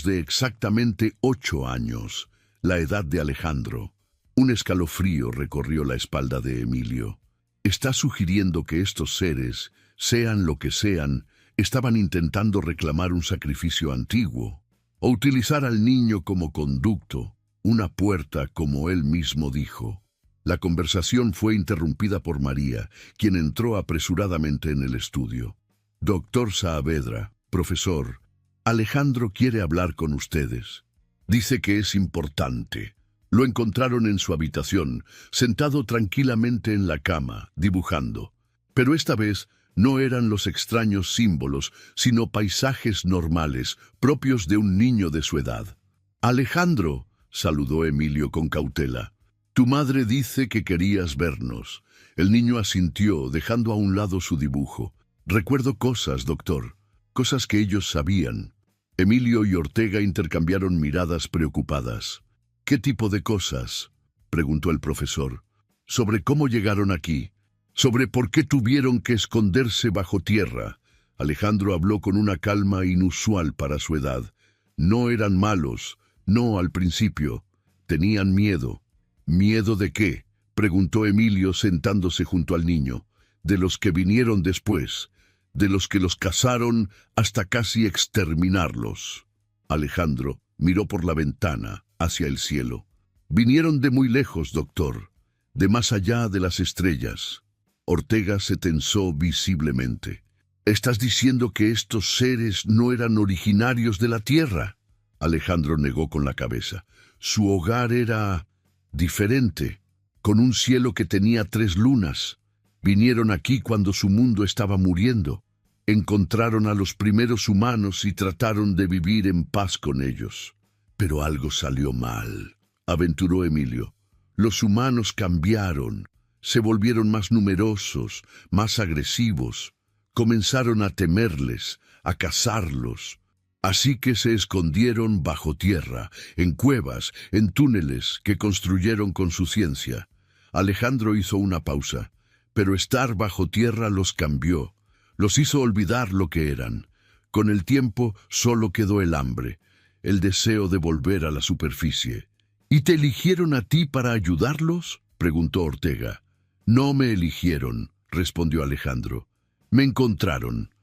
de exactamente 8 años, la edad de Alejandro. Un escalofrío recorrió la espalda de Emilio. ¿Está sugiriendo que estos seres, sean lo que sean, estaban intentando reclamar un sacrificio antiguo? ¿O utilizar al niño como conducto, una puerta, como él mismo dijo? La conversación fue interrumpida por María, quien entró apresuradamente en el estudio. Doctor Saavedra, profesor, Alejandro quiere hablar con ustedes. Dice que es importante. Lo encontraron en su habitación, sentado tranquilamente en la cama, dibujando. Pero esta vez no eran los extraños símbolos, sino paisajes normales, propios de un niño de su edad. «Alejandro», saludó Emilio con cautela, «tu madre dice que querías vernos». El niño asintió, dejando a un lado su dibujo. «Recuerdo cosas, doctor, cosas que ellos sabían». Emilio y Ortega intercambiaron miradas preocupadas. «¿Qué tipo de cosas?», preguntó el profesor. «Sobre cómo llegaron aquí, sobre por qué tuvieron que esconderse bajo tierra». Alejandro habló con una calma inusual para su edad. «No eran malos, no al principio. Tenían miedo». «¿Miedo de qué?», preguntó Emilio sentándose junto al niño. «De los que vinieron después, de los que los cazaron hasta casi exterminarlos». Alejandro miró por la ventana hacia el cielo. «Vinieron de muy lejos, doctor, de más allá de las estrellas». Ortega se tensó visiblemente. «¿Estás diciendo que estos seres no eran originarios de la tierra?». Alejandro negó con la cabeza. «Su hogar era diferente, con un cielo que tenía 3 lunas. Vinieron aquí cuando su mundo estaba muriendo. Encontraron a los primeros humanos y trataron de vivir en paz con ellos. Pero algo salió mal», aventuró Emilio. «Los humanos cambiaron, se volvieron más numerosos, más agresivos. Comenzaron a temerles, a cazarlos. Así que se escondieron bajo tierra, en cuevas, en túneles que construyeron con su ciencia». Alejandro hizo una pausa, pero estar bajo tierra los cambió, los hizo olvidar lo que eran. Con el tiempo solo quedó el hambre, el deseo de volver a la superficie. «¿Y te eligieron a ti para ayudarlos?», preguntó Ortega. «No me eligieron», respondió Alejandro. «Me encontraron.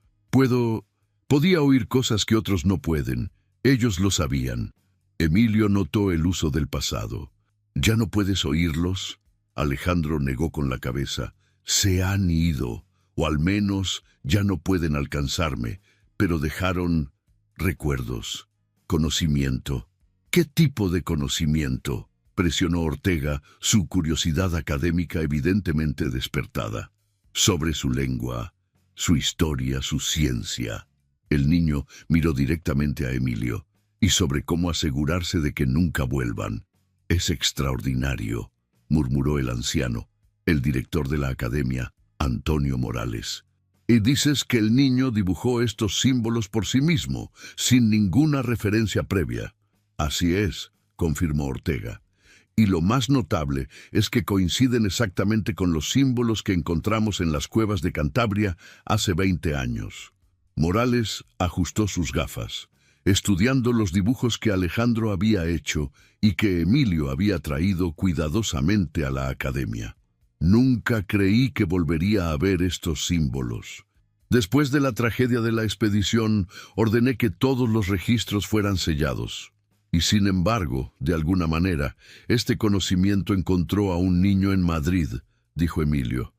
Podía oír cosas que otros no pueden. Ellos lo sabían». Emilio notó el uso del pasado. «¿Ya no puedes oírlos?». Alejandro negó con la cabeza. «Se han ido, o al menos ya no pueden alcanzarme, pero dejaron recuerdos, conocimiento». «¿Qué tipo de conocimiento?», presionó Ortega, su curiosidad académica evidentemente despertada. sobre su lengua, su historia, su ciencia. El niño miró directamente a Emilio, y sobre cómo asegurarse de que nunca vuelvan. Es extraordinario, murmuró el anciano, el director de la academia, Antonio Morales. Y dices que el niño dibujó estos símbolos por sí mismo, sin ninguna referencia previa. Así es, confirmó Ortega. Y lo más notable es que coinciden exactamente con los símbolos que encontramos en las cuevas de Cantabria hace 20 años. Morales ajustó sus gafas, estudiando los dibujos que Alejandro había hecho y que Emilio había traído cuidadosamente a la academia. Nunca creí que volvería a ver estos símbolos. Después de la tragedia de la expedición, ordené que todos los registros fueran sellados. Y sin embargo, de alguna manera, este conocimiento encontró a un niño en Madrid, dijo Emilio.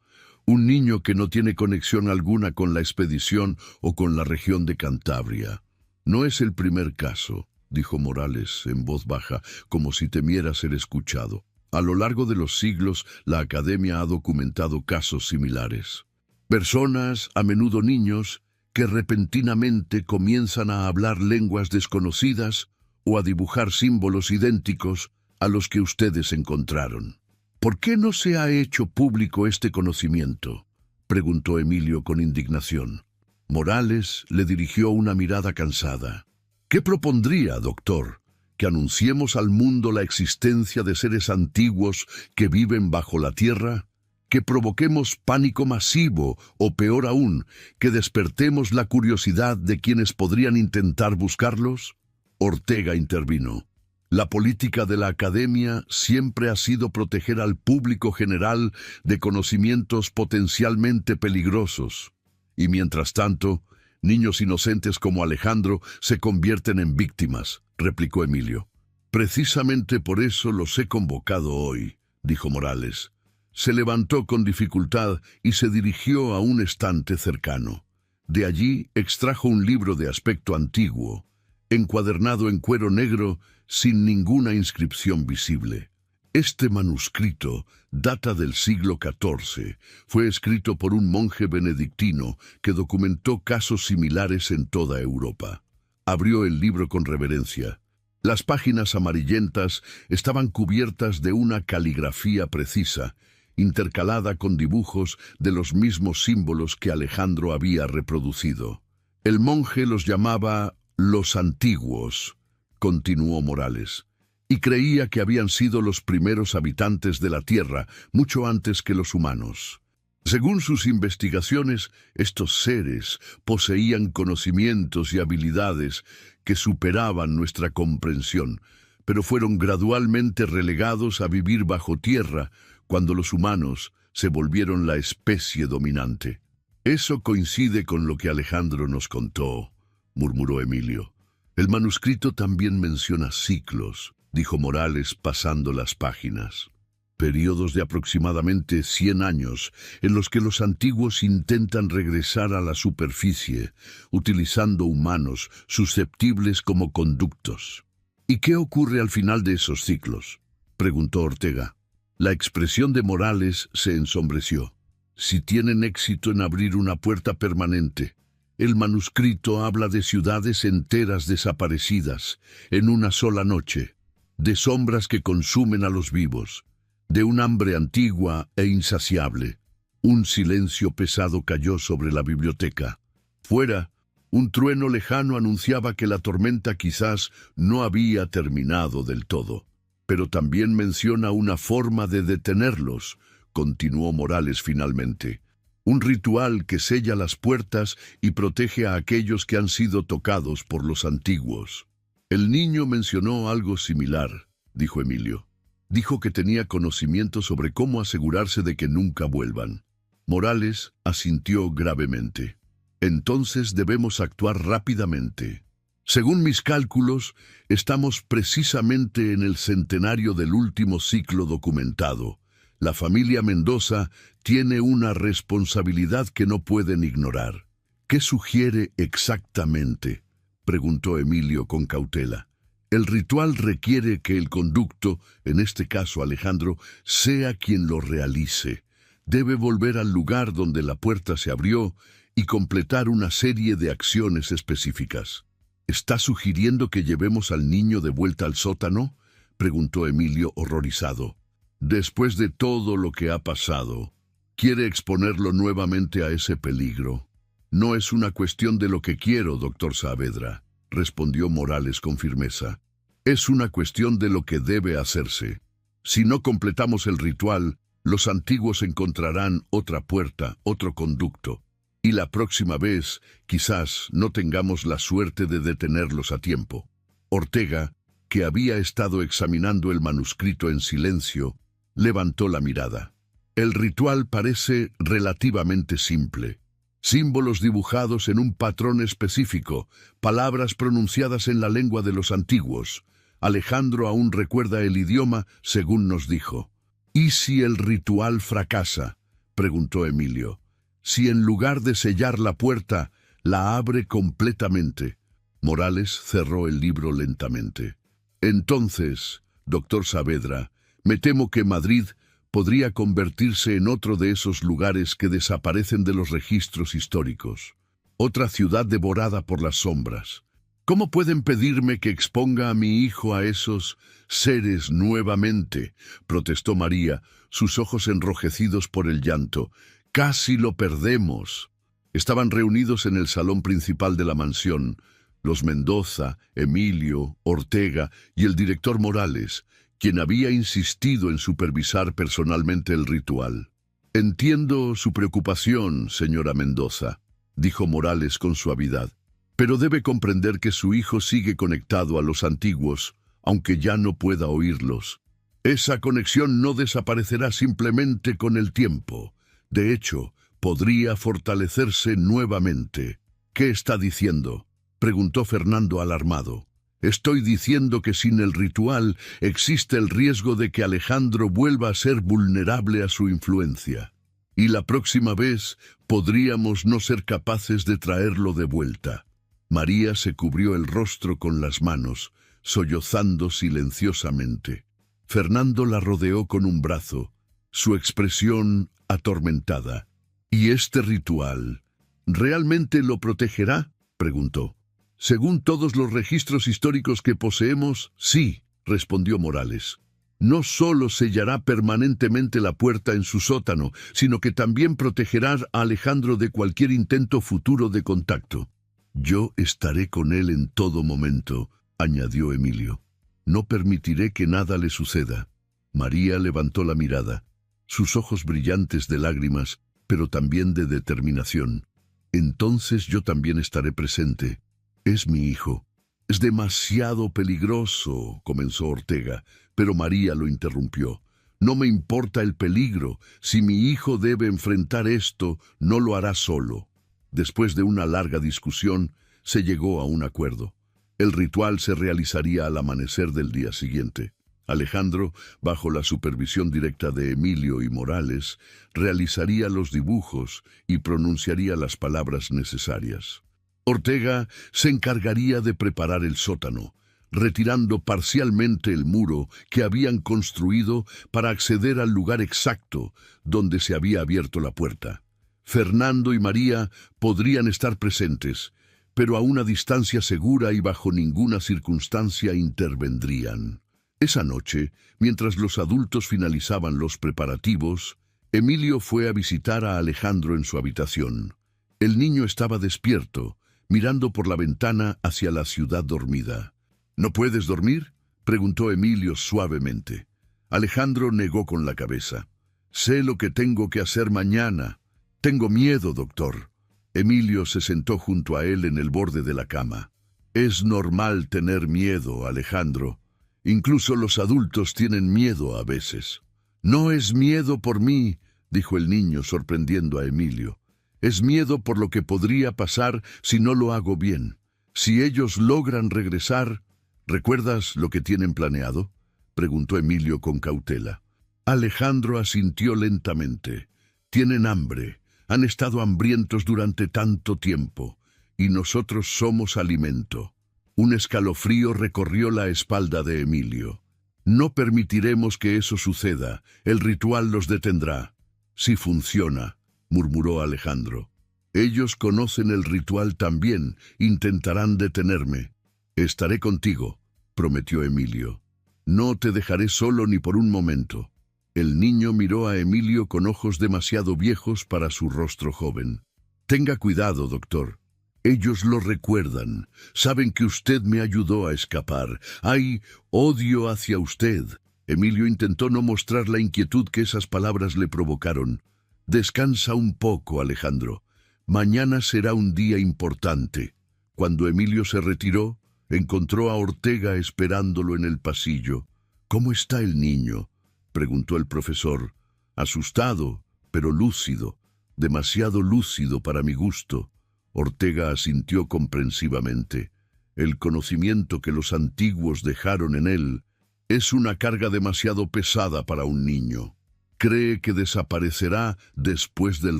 Un niño que no tiene conexión alguna con la expedición o con la región de Cantabria. No es el primer caso, dijo Morales en voz baja, como si temiera ser escuchado. A lo largo de los siglos, la academia ha documentado casos similares. Personas, a menudo niños, que repentinamente comienzan a hablar lenguas desconocidas o a dibujar símbolos idénticos a los que ustedes encontraron. ¿Por qué no se ha hecho público este conocimiento?, preguntó Emilio con indignación. Morales le dirigió una mirada cansada. ¿Qué propondría, doctor? ¿Que anunciemos al mundo la existencia de seres antiguos que viven bajo la tierra? ¿Que provoquemos pánico masivo o, peor aún, que despertemos la curiosidad de quienes podrían intentar buscarlos? Ortega intervino. La política de la academia siempre ha sido proteger al público general de conocimientos potencialmente peligrosos. Y mientras tanto, niños inocentes como Alejandro se convierten en víctimas, replicó Emilio. Precisamente por eso los he convocado hoy, dijo Morales. Se levantó con dificultad y se dirigió a un estante cercano. De allí extrajo un libro de aspecto antiguo, encuadernado en cuero negro, sin ninguna inscripción visible. Este manuscrito data del siglo XIV. Fue escrito por un monje benedictino que documentó casos similares en toda Europa. Abrió el libro con reverencia. Las páginas amarillentas estaban cubiertas de una caligrafía precisa, intercalada con dibujos de los mismos símbolos que Alejandro había reproducido. El monje los llamaba los antiguos, continuó Morales, y creía que habían sido los primeros habitantes de la Tierra, mucho antes que los humanos. Según sus investigaciones, estos seres poseían conocimientos y habilidades que superaban nuestra comprensión, pero fueron gradualmente relegados a vivir bajo tierra cuando los humanos se volvieron la especie dominante. Eso coincide con lo que Alejandro nos contó, murmuró Emilio. El manuscrito también menciona ciclos, dijo Morales pasando las páginas. Periodos de aproximadamente 100 años en los que los antiguos intentan regresar a la superficie, utilizando humanos susceptibles como conductos. ¿Y qué ocurre al final de esos ciclos?, preguntó Ortega. La expresión de Morales se ensombreció. Si tienen éxito en abrir una puerta permanente, el manuscrito habla de ciudades enteras desaparecidas en una sola noche, de sombras que consumen a los vivos, de un hambre antigua e insaciable. Un silencio pesado cayó sobre la biblioteca. Fuera, un trueno lejano anunciaba que la tormenta quizás no había terminado del todo. Pero también menciona una forma de detenerlos, continuó Morales finalmente. Un ritual que sella las puertas y protege a aquellos que han sido tocados por los antiguos. El niño mencionó algo similar, dijo Emilio. Dijo que tenía conocimiento sobre cómo asegurarse de que nunca vuelvan. Morales asintió gravemente. Entonces debemos actuar rápidamente. Según mis cálculos, estamos precisamente en el centenario del último ciclo documentado. La familia Mendoza tiene una responsabilidad que no pueden ignorar. ¿Qué sugiere exactamente?, preguntó Emilio con cautela. El ritual requiere que el conducto, en este caso Alejandro, sea quien lo realice. Debe volver al lugar donde la puerta se abrió y completar una serie de acciones específicas. ¿Está sugiriendo que llevemos al niño de vuelta al sótano?, preguntó Emilio horrorizado. Después de todo lo que ha pasado, ¿quiere exponerlo nuevamente a ese peligro? No es una cuestión de lo que quiero, doctor Saavedra, respondió Morales con firmeza. Es una cuestión de lo que debe hacerse. Si no completamos el ritual, los antiguos encontrarán otra puerta, otro conducto. Y la próxima vez, quizás no tengamos la suerte de detenerlos a tiempo. Ortega, que había estado examinando el manuscrito en silencio, levantó la mirada. El ritual parece relativamente simple. Símbolos dibujados en un patrón específico, palabras pronunciadas en la lengua de los antiguos. Alejandro aún recuerda el idioma, según nos dijo. ¿Y si el ritual fracasa?, preguntó Emilio. Si en lugar de sellar la puerta, la abre completamente. Morales cerró el libro lentamente. Entonces, doctor Saavedra, me temo que Madrid podría convertirse en otro de esos lugares que desaparecen de los registros históricos. Otra ciudad devorada por las sombras. ¿Cómo pueden pedirme que exponga a mi hijo a esos seres nuevamente?, protestó María, sus ojos enrojecidos por el llanto. Casi lo perdemos. Estaban reunidos en el salón principal de la mansión, los Mendoza, Emilio, Ortega y el director Morales, quien había insistido en supervisar personalmente el ritual. Entiendo su preocupación, señora Mendoza, dijo Morales con suavidad, pero debe comprender que su hijo sigue conectado a los antiguos, aunque ya no pueda oírlos. Esa conexión no desaparecerá simplemente con el tiempo. De hecho, podría fortalecerse nuevamente. ¿Qué está diciendo?, preguntó Fernando alarmado. Estoy diciendo que sin el ritual existe el riesgo de que Alejandro vuelva a ser vulnerable a su influencia. Y la próxima vez podríamos no ser capaces de traerlo de vuelta. María se cubrió el rostro con las manos, sollozando silenciosamente. Fernando la rodeó con un brazo, su expresión atormentada. ¿Y este ritual realmente lo protegerá?, preguntó. Según todos los registros históricos que poseemos, sí, respondió Morales. No solo sellará permanentemente la puerta en su sótano, sino que también protegerá a Alejandro de cualquier intento futuro de contacto. Yo estaré con él en todo momento, añadió Emilio. No permitiré que nada le suceda. María levantó la mirada, sus ojos brillantes de lágrimas, pero también de determinación. Entonces yo también estaré presente. Es mi hijo. Es demasiado peligroso, comenzó Ortega, pero María lo interrumpió. No me importa el peligro. Si mi hijo debe enfrentar esto, no lo hará solo. Después de una larga discusión, se llegó a un acuerdo. El ritual se realizaría al amanecer del día siguiente. Alejandro, bajo la supervisión directa de Emilio y Morales, realizaría los dibujos y pronunciaría las palabras necesarias. Ortega se encargaría de preparar el sótano, retirando parcialmente el muro que habían construido para acceder al lugar exacto donde se había abierto la puerta. Fernando y María podrían estar presentes, pero a una distancia segura y bajo ninguna circunstancia intervendrían. Esa noche, mientras los adultos finalizaban los preparativos, Emilio fue a visitar a Alejandro en su habitación. El niño estaba despierto, mirando por la ventana hacia la ciudad dormida. ¿No puedes dormir?, preguntó Emilio suavemente. Alejandro negó con la cabeza. Sé lo que tengo que hacer mañana. Tengo miedo, doctor. Emilio se sentó junto a él en el borde de la cama. Es normal tener miedo, Alejandro. Incluso los adultos tienen miedo a veces. No es miedo por mí, dijo el niño sorprendiendo a Emilio. Es miedo por lo que podría pasar si no lo hago bien. Si ellos logran regresar... ¿Recuerdas lo que tienen planeado?, preguntó Emilio con cautela. Alejandro asintió lentamente. Tienen hambre. Han estado hambrientos durante tanto tiempo. Y nosotros somos alimento. Un escalofrío recorrió la espalda de Emilio. No permitiremos que eso suceda. El ritual los detendrá. Si funciona, murmuró Alejandro. Ellos conocen el ritual también, intentarán detenerme. Estaré contigo, prometió Emilio. No te dejaré solo ni por un momento. El niño miró a Emilio con ojos demasiado viejos para su rostro joven. Tenga cuidado, doctor. Ellos lo recuerdan. Saben que usted me ayudó a escapar. Hay odio hacia usted. Emilio intentó no mostrar la inquietud que esas palabras le provocaron. Descansa un poco, Alejandro. Mañana será un día importante. Cuando Emilio se retiró, encontró a Ortega esperándolo en el pasillo. ¿Cómo está el niño?, preguntó el profesor, asustado, pero lúcido, demasiado lúcido para mi gusto. Ortega asintió comprensivamente. El conocimiento que los antiguos dejaron en él es una carga demasiado pesada para un niño. Cree que desaparecerá después del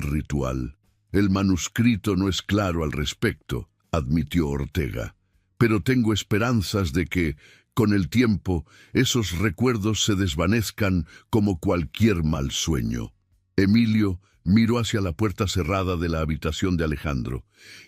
ritual. El manuscrito no es claro al respecto, admitió Ortega, pero tengo esperanzas de que, con el tiempo, esos recuerdos se desvanezcan como cualquier mal sueño. Emilio miró hacia la puerta cerrada de la habitación de Alejandro.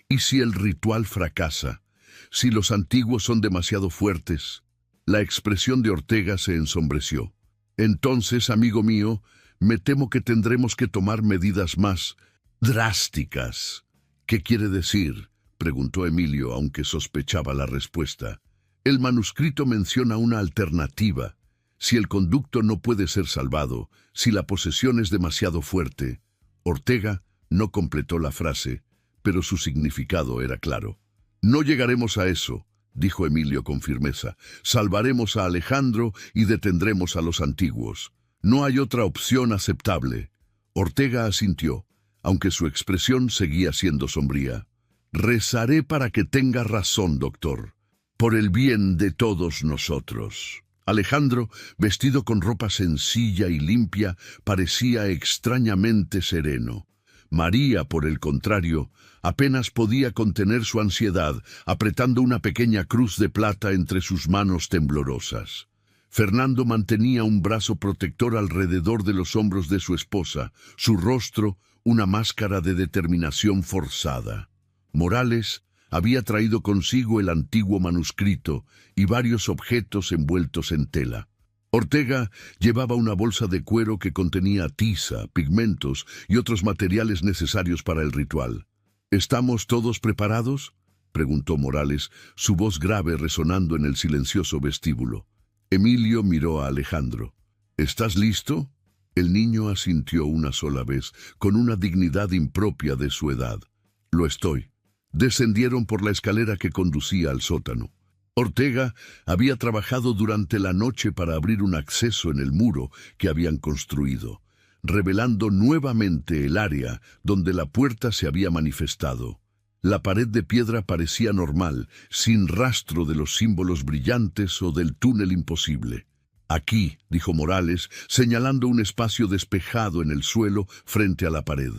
¿Y si el ritual fracasa? ¿Si los antiguos son demasiado fuertes? La expresión de Ortega se ensombreció. Entonces, amigo mío, me temo que tendremos que tomar medidas más drásticas. ¿Qué quiere decir?, preguntó Emilio, aunque sospechaba la respuesta. El manuscrito menciona una alternativa. Si el conducto no puede ser salvado, si la posesión es demasiado fuerte. Ortega no completó la frase, pero su significado era claro. No llegaremos a eso, dijo Emilio con firmeza. Salvaremos a Alejandro y detendremos a los antiguos. No hay otra opción aceptable. Ortega asintió, aunque su expresión seguía siendo sombría. Rezaré para que tenga razón, doctor, por el bien de todos nosotros. Alejandro, vestido con ropa sencilla y limpia, parecía extrañamente sereno. María, por el contrario, apenas podía contener su ansiedad, apretando una pequeña cruz de plata entre sus manos temblorosas. Fernando mantenía un brazo protector alrededor de los hombros de su esposa, su rostro una máscara de determinación forzada. Morales había traído consigo el antiguo manuscrito y varios objetos envueltos en tela. Ortega llevaba una bolsa de cuero que contenía tiza, pigmentos y otros materiales necesarios para el ritual. ¿Estamos todos preparados?, preguntó Morales, su voz grave resonando en el silencioso vestíbulo. Emilio miró a Alejandro. ¿Estás listo? El niño asintió una sola vez, con una dignidad impropia de su edad. Lo estoy. Descendieron por la escalera que conducía al sótano. Ortega había trabajado durante la noche para abrir un acceso en el muro que habían construido, revelando nuevamente el área donde la puerta se había manifestado. La pared de piedra parecía normal, sin rastro de los símbolos brillantes o del túnel imposible. Aquí, dijo Morales, señalando un espacio despejado en el suelo frente a la pared.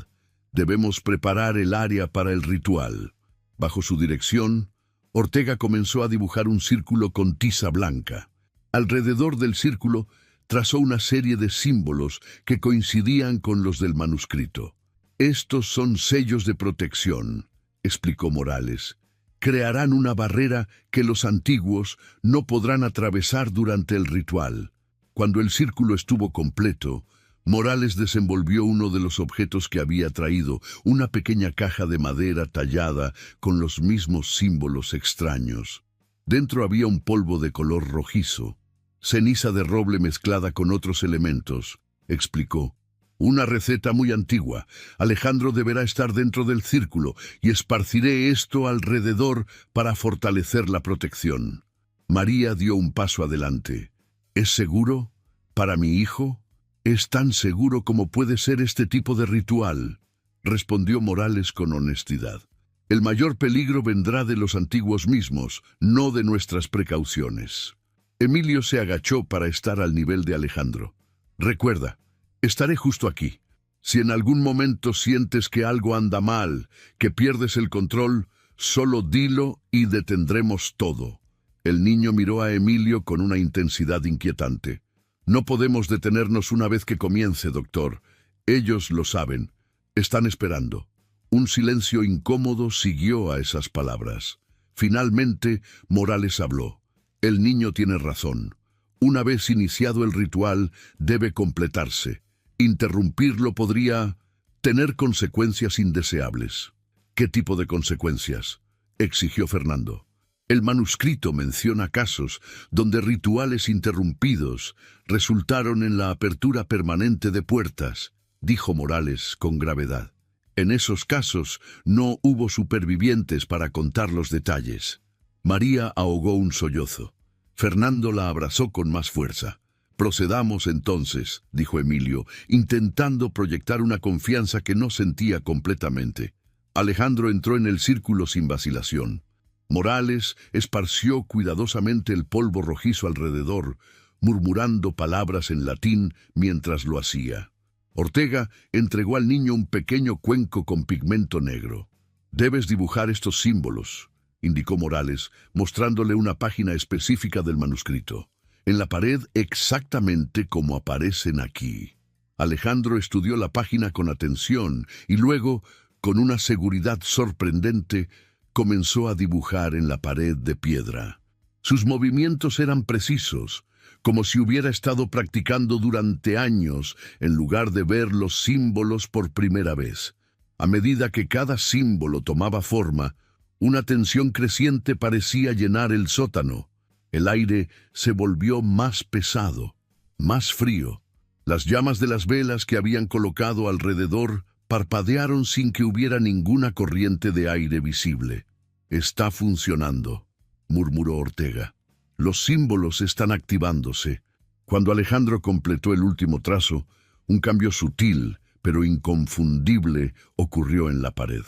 Debemos preparar el área para el ritual. Bajo su dirección, Ortega comenzó a dibujar un círculo con tiza blanca. Alrededor del círculo trazó una serie de símbolos que coincidían con los del manuscrito. Estos son sellos de protección, explicó Morales. Crearán una barrera que los antiguos no podrán atravesar durante el ritual. Cuando el círculo estuvo completo, Morales desenvolvió uno de los objetos que había traído, una pequeña caja de madera tallada con los mismos símbolos extraños. Dentro había un polvo de color rojizo, ceniza de roble mezclada con otros elementos, explicó. Una receta muy antigua. Alejandro deberá estar dentro del círculo y esparciré esto alrededor para fortalecer la protección. María dio un paso adelante. ¿Es seguro? ¿Para mi hijo? «Es tan seguro como puede ser este tipo de ritual», respondió Morales con honestidad. «El mayor peligro vendrá de los antiguos mismos, no de nuestras precauciones». Emilio se agachó para estar al nivel de Alejandro. «Recuerda, estaré justo aquí. Si en algún momento sientes que algo anda mal, que pierdes el control, solo dilo y detendremos todo». El niño miró a Emilio con una intensidad inquietante. «No podemos detenernos una vez que comience, doctor. Ellos lo saben. Están esperando. Un silencio incómodo siguió a esas palabras. Finalmente, Morales habló. El niño tiene razón. Una vez iniciado el ritual, debe completarse. Interrumpirlo podría tener consecuencias indeseables. ¿Qué tipo de consecuencias?, exigió Fernando. El manuscrito menciona casos donde rituales interrumpidos resultaron en la apertura permanente de puertas, dijo Morales con gravedad. En esos casos no hubo supervivientes para contar los detalles. María ahogó un sollozo. Fernando la abrazó con más fuerza. Procedamos entonces, dijo Emilio, intentando proyectar una confianza que no sentía completamente. Alejandro entró en el círculo sin vacilación. Morales esparció cuidadosamente el polvo rojizo alrededor, murmurando palabras en latín mientras lo hacía. Ortega entregó al niño un pequeño cuenco con pigmento negro. «Debes dibujar estos símbolos», indicó Morales, mostrándole una página específica del manuscrito. «En la pared exactamente como aparecen aquí». Alejandro estudió la página con atención y luego, con una seguridad sorprendente, comenzó a dibujar en la pared de piedra. Sus movimientos eran precisos, como si hubiera estado practicando durante años en lugar de ver los símbolos por primera vez. A medida que cada símbolo tomaba forma, una tensión creciente parecía llenar el sótano. El aire se volvió más pesado, más frío. Las llamas de las velas que habían colocado alrededor parpadearon sin que hubiera ninguna corriente de aire visible. «Está funcionando», murmuró Ortega. «Los símbolos están activándose». Cuando Alejandro completó el último trazo, un cambio sutil, pero inconfundible, ocurrió en la pared.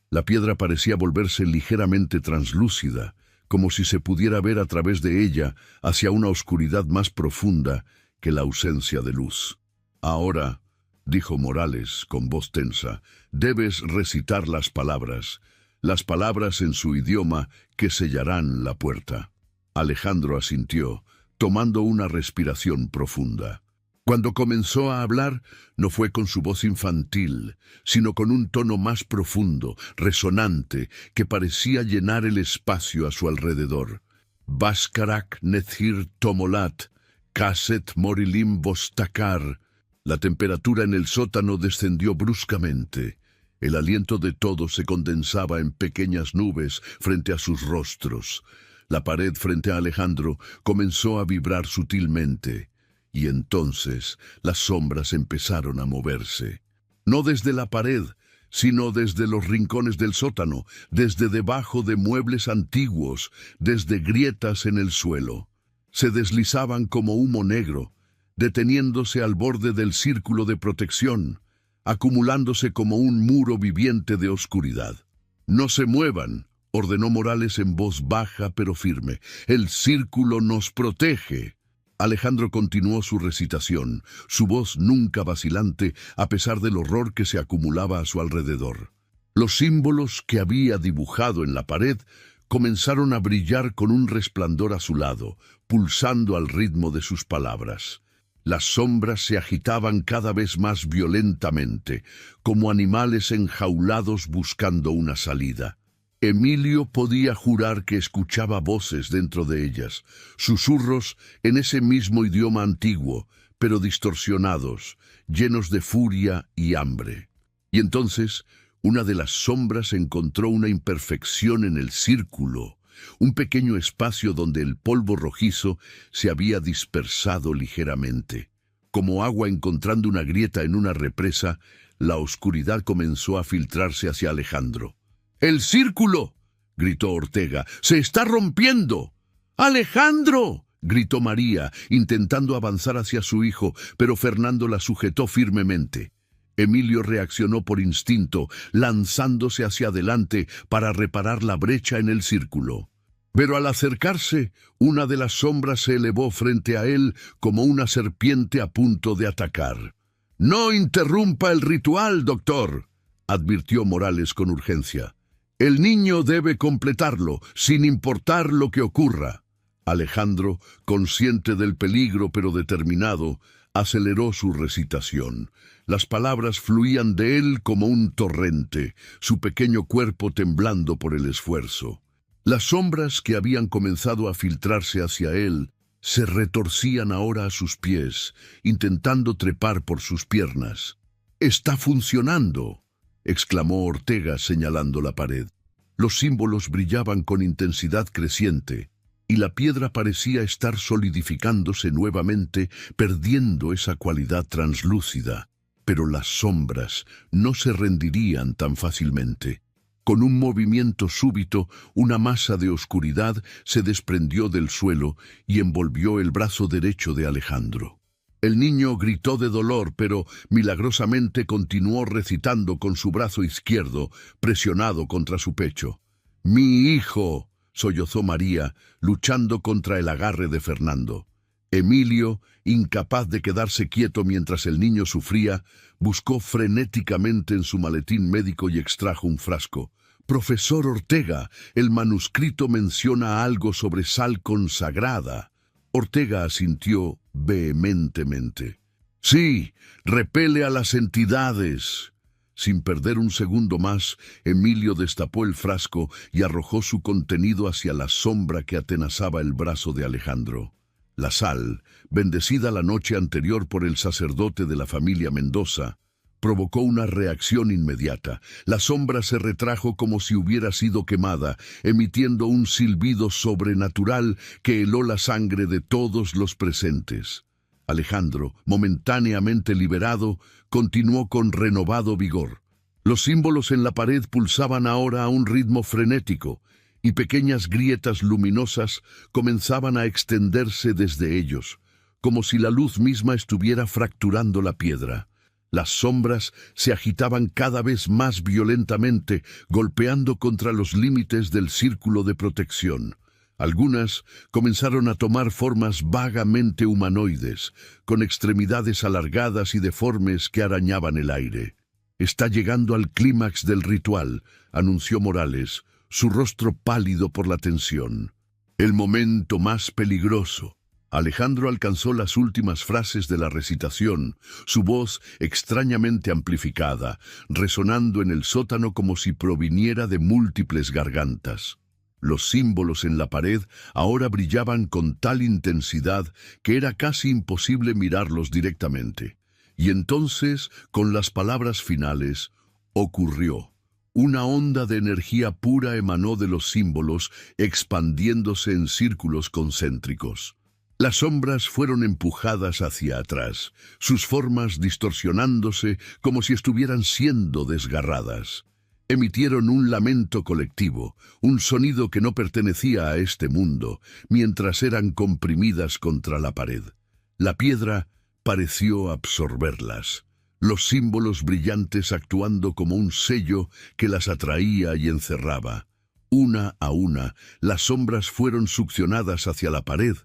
La piedra parecía volverse ligeramente translúcida, como si se pudiera ver a través de ella hacia una oscuridad más profunda que la ausencia de luz. «Ahora», dijo Morales con voz tensa, «debes recitar las palabras en su idioma que sellarán la puerta». Alejandro asintió, tomando una respiración profunda. Cuando comenzó a hablar, no fue con su voz infantil, sino con un tono más profundo, resonante, que parecía llenar el espacio a su alrededor. «Baskarak nethir tomolat, kaset morilim vostakar». La temperatura en el sótano descendió bruscamente. El aliento de todos se condensaba en pequeñas nubes frente a sus rostros. La pared frente a Alejandro comenzó a vibrar sutilmente, y entonces las sombras empezaron a moverse. No desde la pared, sino desde los rincones del sótano, desde debajo de muebles antiguos, desde grietas en el suelo. Se deslizaban como humo negro, deteniéndose al borde del círculo de protección, acumulándose como un muro viviente de oscuridad. «No se muevan», ordenó Morales en voz baja pero firme. «El círculo nos protege». Alejandro continuó su recitación, su voz nunca vacilante a pesar del horror que se acumulaba a su alrededor. Los símbolos que había dibujado en la pared comenzaron a brillar con un resplandor azulado, pulsando al ritmo de sus palabras. Las sombras se agitaban cada vez más violentamente, como animales enjaulados buscando una salida. Emilio podía jurar que escuchaba voces dentro de ellas, susurros en ese mismo idioma antiguo, pero distorsionados, llenos de furia y hambre. Y entonces, una de las sombras encontró una imperfección en el círculo, un pequeño espacio donde el polvo rojizo se había dispersado ligeramente. Como agua encontrando una grieta en una represa, la oscuridad comenzó a filtrarse hacia Alejandro. «¡El círculo!», gritó Ortega. «¡Se está rompiendo!». «¡Alejandro!», gritó María, intentando avanzar hacia su hijo, pero Fernando la sujetó firmemente. Emilio reaccionó por instinto, lanzándose hacia adelante para reparar la brecha en el círculo. Pero al acercarse, una de las sombras se elevó frente a él como una serpiente a punto de atacar. «No interrumpa el ritual, doctor», advirtió Morales con urgencia. «El niño debe completarlo, sin importar lo que ocurra». Alejandro, consciente del peligro pero determinado, Aceleró su recitación. Las palabras fluían de él como un torrente, su pequeño cuerpo temblando por el esfuerzo. Las sombras que habían comenzado a filtrarse hacia él se retorcían ahora a sus pies, intentando trepar por sus piernas. «¡Está funcionando!», exclamó Ortega señalando la pared. Los símbolos brillaban con intensidad creciente, y la piedra parecía estar solidificándose nuevamente, perdiendo esa cualidad translúcida. Pero las sombras no se rendirían tan fácilmente. Con un movimiento súbito, una masa de oscuridad se desprendió del suelo y envolvió el brazo derecho de Alejandro. El niño gritó de dolor, pero milagrosamente continuó recitando con su brazo izquierdo, presionado contra su pecho. «¡Mi hijo!», sollozó María, luchando contra el agarre de Fernando. Emilio, incapaz de quedarse quieto mientras el niño sufría, buscó frenéticamente en su maletín médico y extrajo un frasco. «Profesor Ortega, el manuscrito menciona algo sobre sal consagrada». Ortega asintió vehementemente. «Sí, repele a las entidades». Sin perder un segundo más, Emilio destapó el frasco y arrojó su contenido hacia la sombra que atenazaba el brazo de Alejandro. La sal, bendecida la noche anterior por el sacerdote de la familia Mendoza, provocó una reacción inmediata. La sombra se retrajo como si hubiera sido quemada, emitiendo un silbido sobrenatural que heló la sangre de todos los presentes. Alejandro, momentáneamente liberado, continuó con renovado vigor. Los símbolos en la pared pulsaban ahora a un ritmo frenético, y pequeñas grietas luminosas comenzaban a extenderse desde ellos, como si la luz misma estuviera fracturando la piedra. Las sombras se agitaban cada vez más violentamente, golpeando contra los límites del círculo de protección. Algunas comenzaron a tomar formas vagamente humanoides, con extremidades alargadas y deformes que arañaban el aire. «Está llegando al clímax del ritual», anunció Morales, su rostro pálido por la tensión. «El momento más peligroso». Alejandro alcanzó las últimas frases de la recitación, su voz extrañamente amplificada, resonando en el sótano como si proviniera de múltiples gargantas. Los símbolos en la pared ahora brillaban con tal intensidad que era casi imposible mirarlos directamente. Y entonces, con las palabras finales, ocurrió. Una onda de energía pura emanó de los símbolos, expandiéndose en círculos concéntricos. Las sombras fueron empujadas hacia atrás, sus formas distorsionándose como si estuvieran siendo desgarradas. Emitieron un lamento colectivo, un sonido que no pertenecía a este mundo, mientras eran comprimidas contra la pared. La piedra pareció absorberlas, los símbolos brillantes actuando como un sello que las atraía y encerraba. Una a una, las sombras fueron succionadas hacia la pared,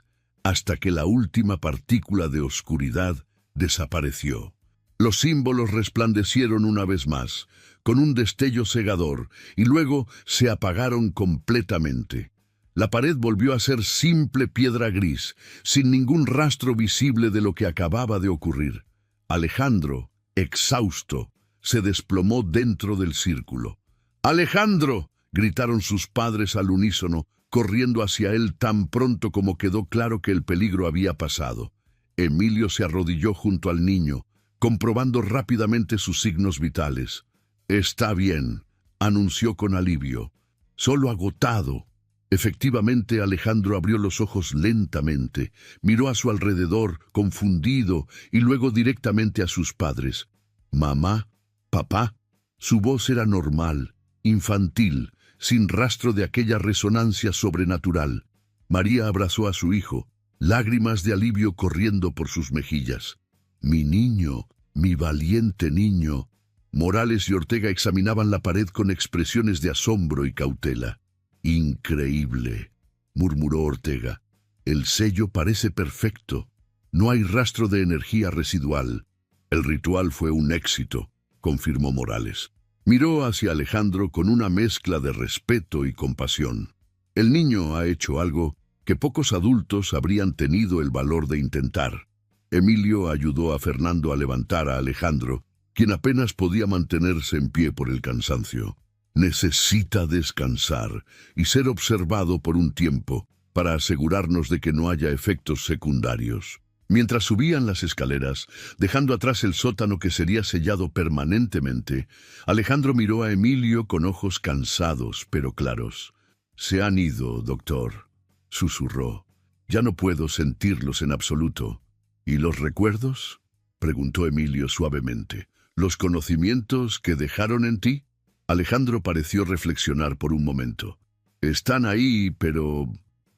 hasta que la última partícula de oscuridad desapareció. Los símbolos resplandecieron una vez más, con un destello cegador, y luego se apagaron completamente. La pared volvió a ser simple piedra gris, sin ningún rastro visible de lo que acababa de ocurrir. Alejandro, exhausto, se desplomó dentro del círculo. «¡Alejandro!», gritaron sus padres al unísono, corriendo hacia él tan pronto como quedó claro que el peligro había pasado. Emilio se arrodilló junto al niño, comprobando rápidamente sus signos vitales. «Está bien», anunció con alivio. «Solo agotado». Efectivamente, Alejandro abrió los ojos lentamente, miró a su alrededor, confundido, y luego directamente a sus padres. «Mamá, papá». Su voz era normal, infantil, sin rastro de aquella resonancia sobrenatural. María abrazó a su hijo, lágrimas de alivio corriendo por sus mejillas. «Mi niño, mi valiente niño». Morales y Ortega examinaban la pared con expresiones de asombro y cautela. «Increíble», murmuró Ortega. «El sello parece perfecto. No hay rastro de energía residual». «El ritual fue un éxito», confirmó Morales. Miró hacia Alejandro con una mezcla de respeto y compasión. El niño ha hecho algo que pocos adultos habrían tenido el valor de intentar. Emilio ayudó a Fernando a levantar a Alejandro, quien apenas podía mantenerse en pie por el cansancio. Necesita descansar y ser observado por un tiempo para asegurarnos de que no haya efectos secundarios. Mientras subían las escaleras, dejando atrás el sótano que sería sellado permanentemente, Alejandro miró a Emilio con ojos cansados pero claros. «Se han ido, doctor», susurró. «Ya no puedo sentirlos en absoluto». «¿Y los recuerdos?», preguntó Emilio suavemente. «¿Los conocimientos que dejaron en ti?». Alejandro pareció reflexionar por un momento. «Están ahí, pero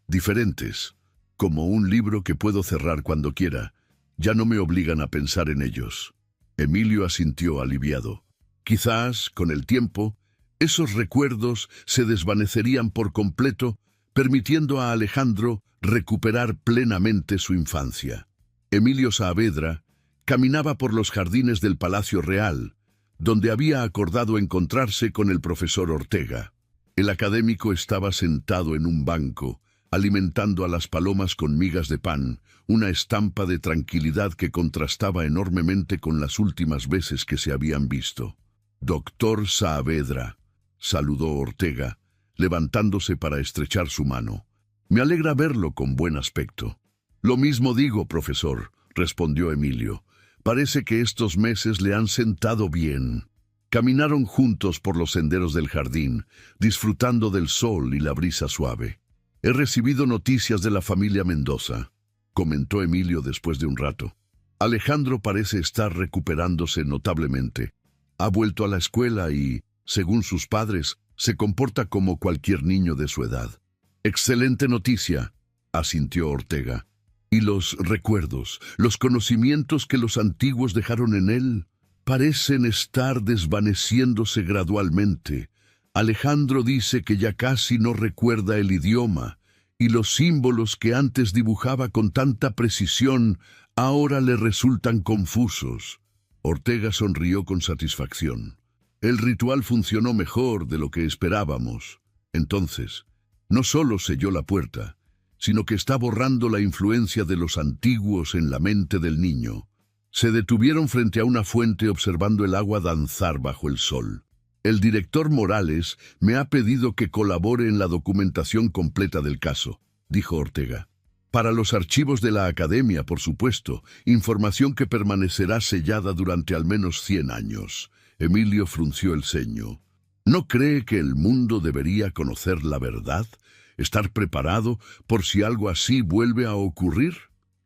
diferentes. Como un libro que puedo cerrar cuando quiera. Ya no me obligan a pensar en ellos». Emilio asintió aliviado. Quizás, con el tiempo, esos recuerdos se desvanecerían por completo, permitiendo a Alejandro recuperar plenamente su infancia. Emilio Saavedra caminaba por los jardines del Palacio Real, donde había acordado encontrarse con el profesor Ortega. El académico estaba sentado en un banco, alimentando a las palomas con migas de pan, una estampa de tranquilidad que contrastaba enormemente con las últimas veces que se habían visto. «Doctor Saavedra», saludó Ortega, levantándose para estrechar su mano. «Me alegra verlo con buen aspecto». «Lo mismo digo, profesor», respondió Emilio. «Parece que estos meses le han sentado bien». Caminaron juntos por los senderos del jardín, disfrutando del sol y la brisa suave. «He recibido noticias de la familia Mendoza», comentó Emilio después de un rato. «Alejandro parece estar recuperándose notablemente. Ha vuelto a la escuela y, según sus padres, se comporta como cualquier niño de su edad». «Excelente noticia», asintió Ortega. «¿Y los recuerdos, los conocimientos que los antiguos dejaron en él? Parecen estar desvaneciéndose gradualmente. Alejandro dice que ya casi no recuerda el idioma, y los símbolos que antes dibujaba con tanta precisión ahora le resultan confusos». Ortega sonrió con satisfacción. «El ritual funcionó mejor de lo que esperábamos. Entonces, no solo selló la puerta, sino que está borrando la influencia de los antiguos en la mente del niño». Se detuvieron frente a una fuente observando el agua danzar bajo el sol. «El director Morales me ha pedido que colabore en la documentación completa del caso», dijo Ortega. «Para los archivos de la Academia, por supuesto, información que permanecerá sellada durante al menos 100 años». Emilio frunció el ceño. «¿No cree que el mundo debería conocer la verdad? ¿Estar preparado por si algo así vuelve a ocurrir?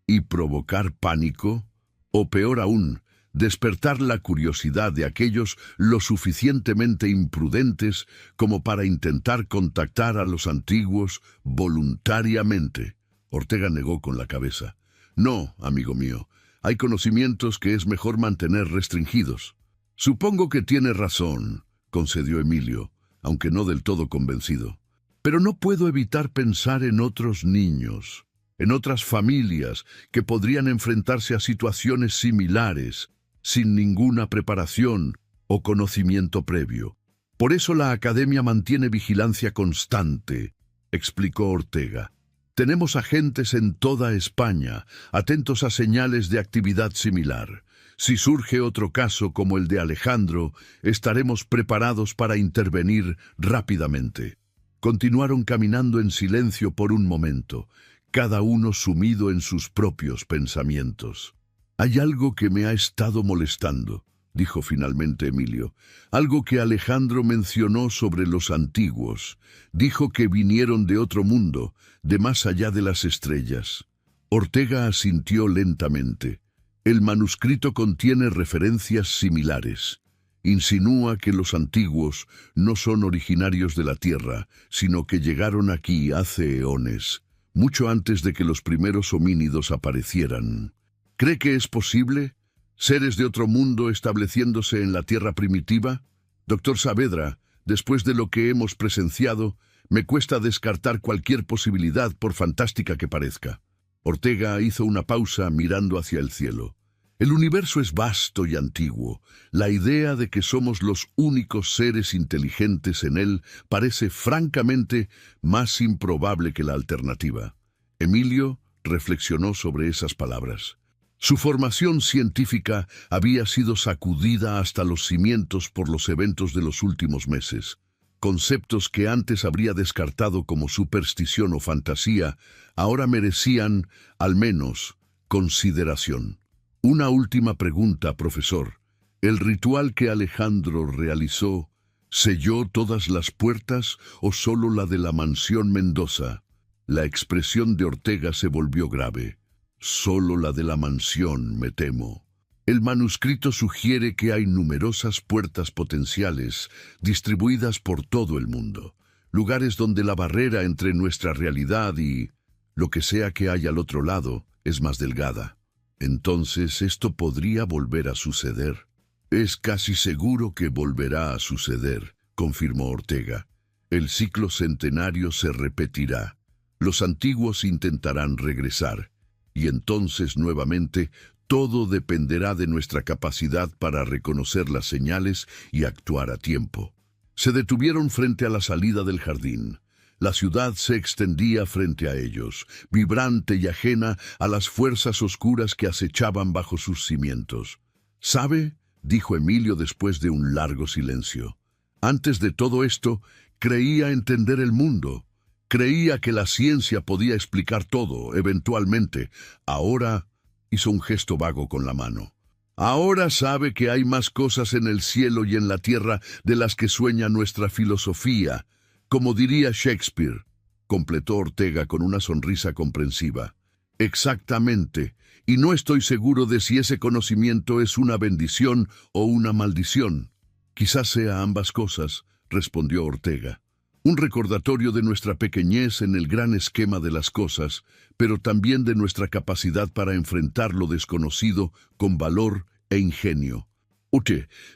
¿Y provocar pánico? O peor aún, despertar la curiosidad de aquellos lo suficientemente imprudentes como para intentar contactar a los antiguos voluntariamente». Ortega negó con la cabeza. «No, amigo mío, hay conocimientos que es mejor mantener restringidos». «Supongo que tiene razón», concedió Emilio, aunque no del todo convencido. «Pero no puedo evitar pensar en otros niños, en otras familias que podrían enfrentarse a situaciones similares, sin ninguna preparación o conocimiento previo. Por eso la Academia mantiene vigilancia constante», explicó Ortega. «Tenemos agentes en toda España, atentos a señales de actividad similar. Si surge otro caso como el de Alejandro, estaremos preparados para intervenir rápidamente». Continuaron caminando en silencio por un momento, cada uno sumido en sus propios pensamientos. «Hay algo que me ha estado molestando», dijo finalmente Emilio. «Algo que Alejandro mencionó sobre los antiguos. Dijo que vinieron de otro mundo, de más allá de las estrellas». Ortega asintió lentamente. «El manuscrito contiene referencias similares. Insinúa que los antiguos no son originarios de la Tierra, sino que llegaron aquí hace eones, mucho antes de que los primeros homínidos aparecieran. ¿Cree que es posible? ¿Seres de otro mundo estableciéndose en la Tierra primitiva? Doctor Saavedra, después de lo que hemos presenciado, me cuesta descartar cualquier posibilidad por fantástica que parezca». Ortega hizo una pausa mirando hacia el cielo. «El universo es vasto y antiguo. La idea de que somos los únicos seres inteligentes en él parece francamente más improbable que la alternativa». Emilio reflexionó sobre esas palabras. Su formación científica había sido sacudida hasta los cimientos por los eventos de los últimos meses. Conceptos que antes habría descartado como superstición o fantasía, ahora merecían, al menos, consideración. Una última pregunta, profesor. ¿El ritual que Alejandro realizó selló todas las puertas o solo la de la mansión Mendoza? La expresión de Ortega se volvió grave. Solo la de la mansión, me temo. El manuscrito sugiere que hay numerosas puertas potenciales distribuidas por todo el mundo, lugares donde la barrera entre nuestra realidad y lo que sea que hay al otro lado es más delgada. Entonces, ¿esto podría volver a suceder? Es casi seguro que volverá a suceder, confirmó Ortega. El ciclo centenario se repetirá. Los antiguos intentarán regresar. Y entonces, nuevamente, todo dependerá de nuestra capacidad para reconocer las señales y actuar a tiempo. Se detuvieron frente a la salida del jardín. La ciudad se extendía frente a ellos, vibrante y ajena a las fuerzas oscuras que acechaban bajo sus cimientos. «¿Sabe?», dijo Emilio después de un largo silencio. «Antes de todo esto, creía entender el mundo. Creía que la ciencia podía explicar todo, eventualmente. Ahora», hizo un gesto vago con la mano, «ahora sabe que hay más cosas en el cielo y en la tierra de las que sueña nuestra filosofía. Como diría Shakespeare», completó Ortega con una sonrisa comprensiva. «Exactamente, y no estoy seguro de si ese conocimiento es una bendición o una maldición». «Quizás sea ambas cosas», respondió Ortega. «Un recordatorio de nuestra pequeñez en el gran esquema de las cosas, pero también de nuestra capacidad para enfrentar lo desconocido con valor e ingenio».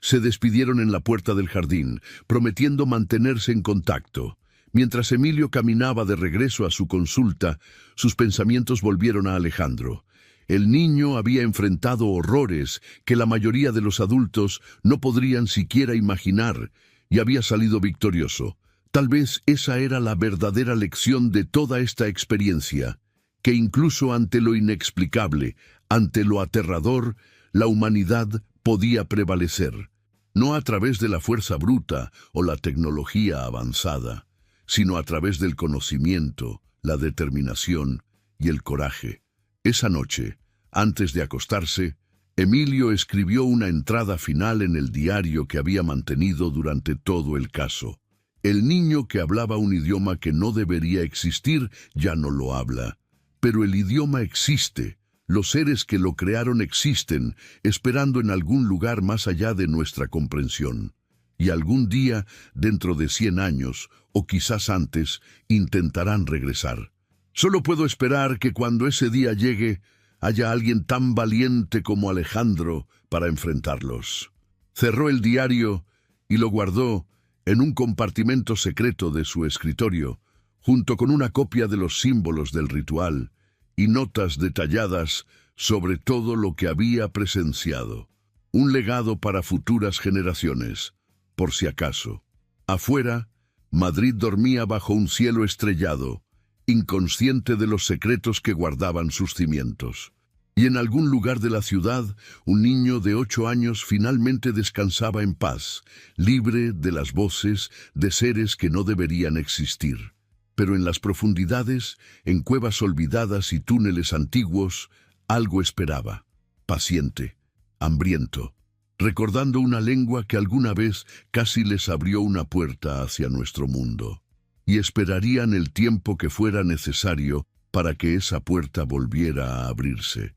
Se despidieron en la puerta del jardín, prometiendo mantenerse en contacto. Mientras Emilio caminaba de regreso a su consulta, sus pensamientos volvieron a Alejandro. El niño había enfrentado horrores que la mayoría de los adultos no podrían siquiera imaginar, y había salido victorioso. Tal vez esa era la verdadera lección de toda esta experiencia, que incluso ante lo inexplicable, ante lo aterrador, la humanidad podía prevalecer, no a través de la fuerza bruta o la tecnología avanzada, sino a través del conocimiento, la determinación y el coraje. Esa noche, antes de acostarse, Emilio escribió una entrada final en el diario que había mantenido durante todo el caso. El niño que hablaba un idioma que no debería existir ya no lo habla, pero el idioma existe. Los seres que lo crearon existen, esperando en algún lugar más allá de nuestra comprensión. Y algún día, dentro de 100 años, o quizás antes, intentarán regresar. Solo puedo esperar que cuando ese día llegue, haya alguien tan valiente como Alejandro para enfrentarlos. Cerró el diario y lo guardó en un compartimento secreto de su escritorio, junto con una copia de los símbolos del ritual y notas detalladas sobre todo lo que había presenciado. Un legado para futuras generaciones, por si acaso. Afuera, Madrid dormía bajo un cielo estrellado, inconsciente de los secretos que guardaban sus cimientos. Y en algún lugar de la ciudad, un niño de 8 años finalmente descansaba en paz, libre de las voces de seres que no deberían existir. Pero en las profundidades, en cuevas olvidadas y túneles antiguos, algo esperaba, paciente, hambriento, recordando una lengua que alguna vez casi les abrió una puerta hacia nuestro mundo. Y esperarían el tiempo que fuera necesario para que esa puerta volviera a abrirse.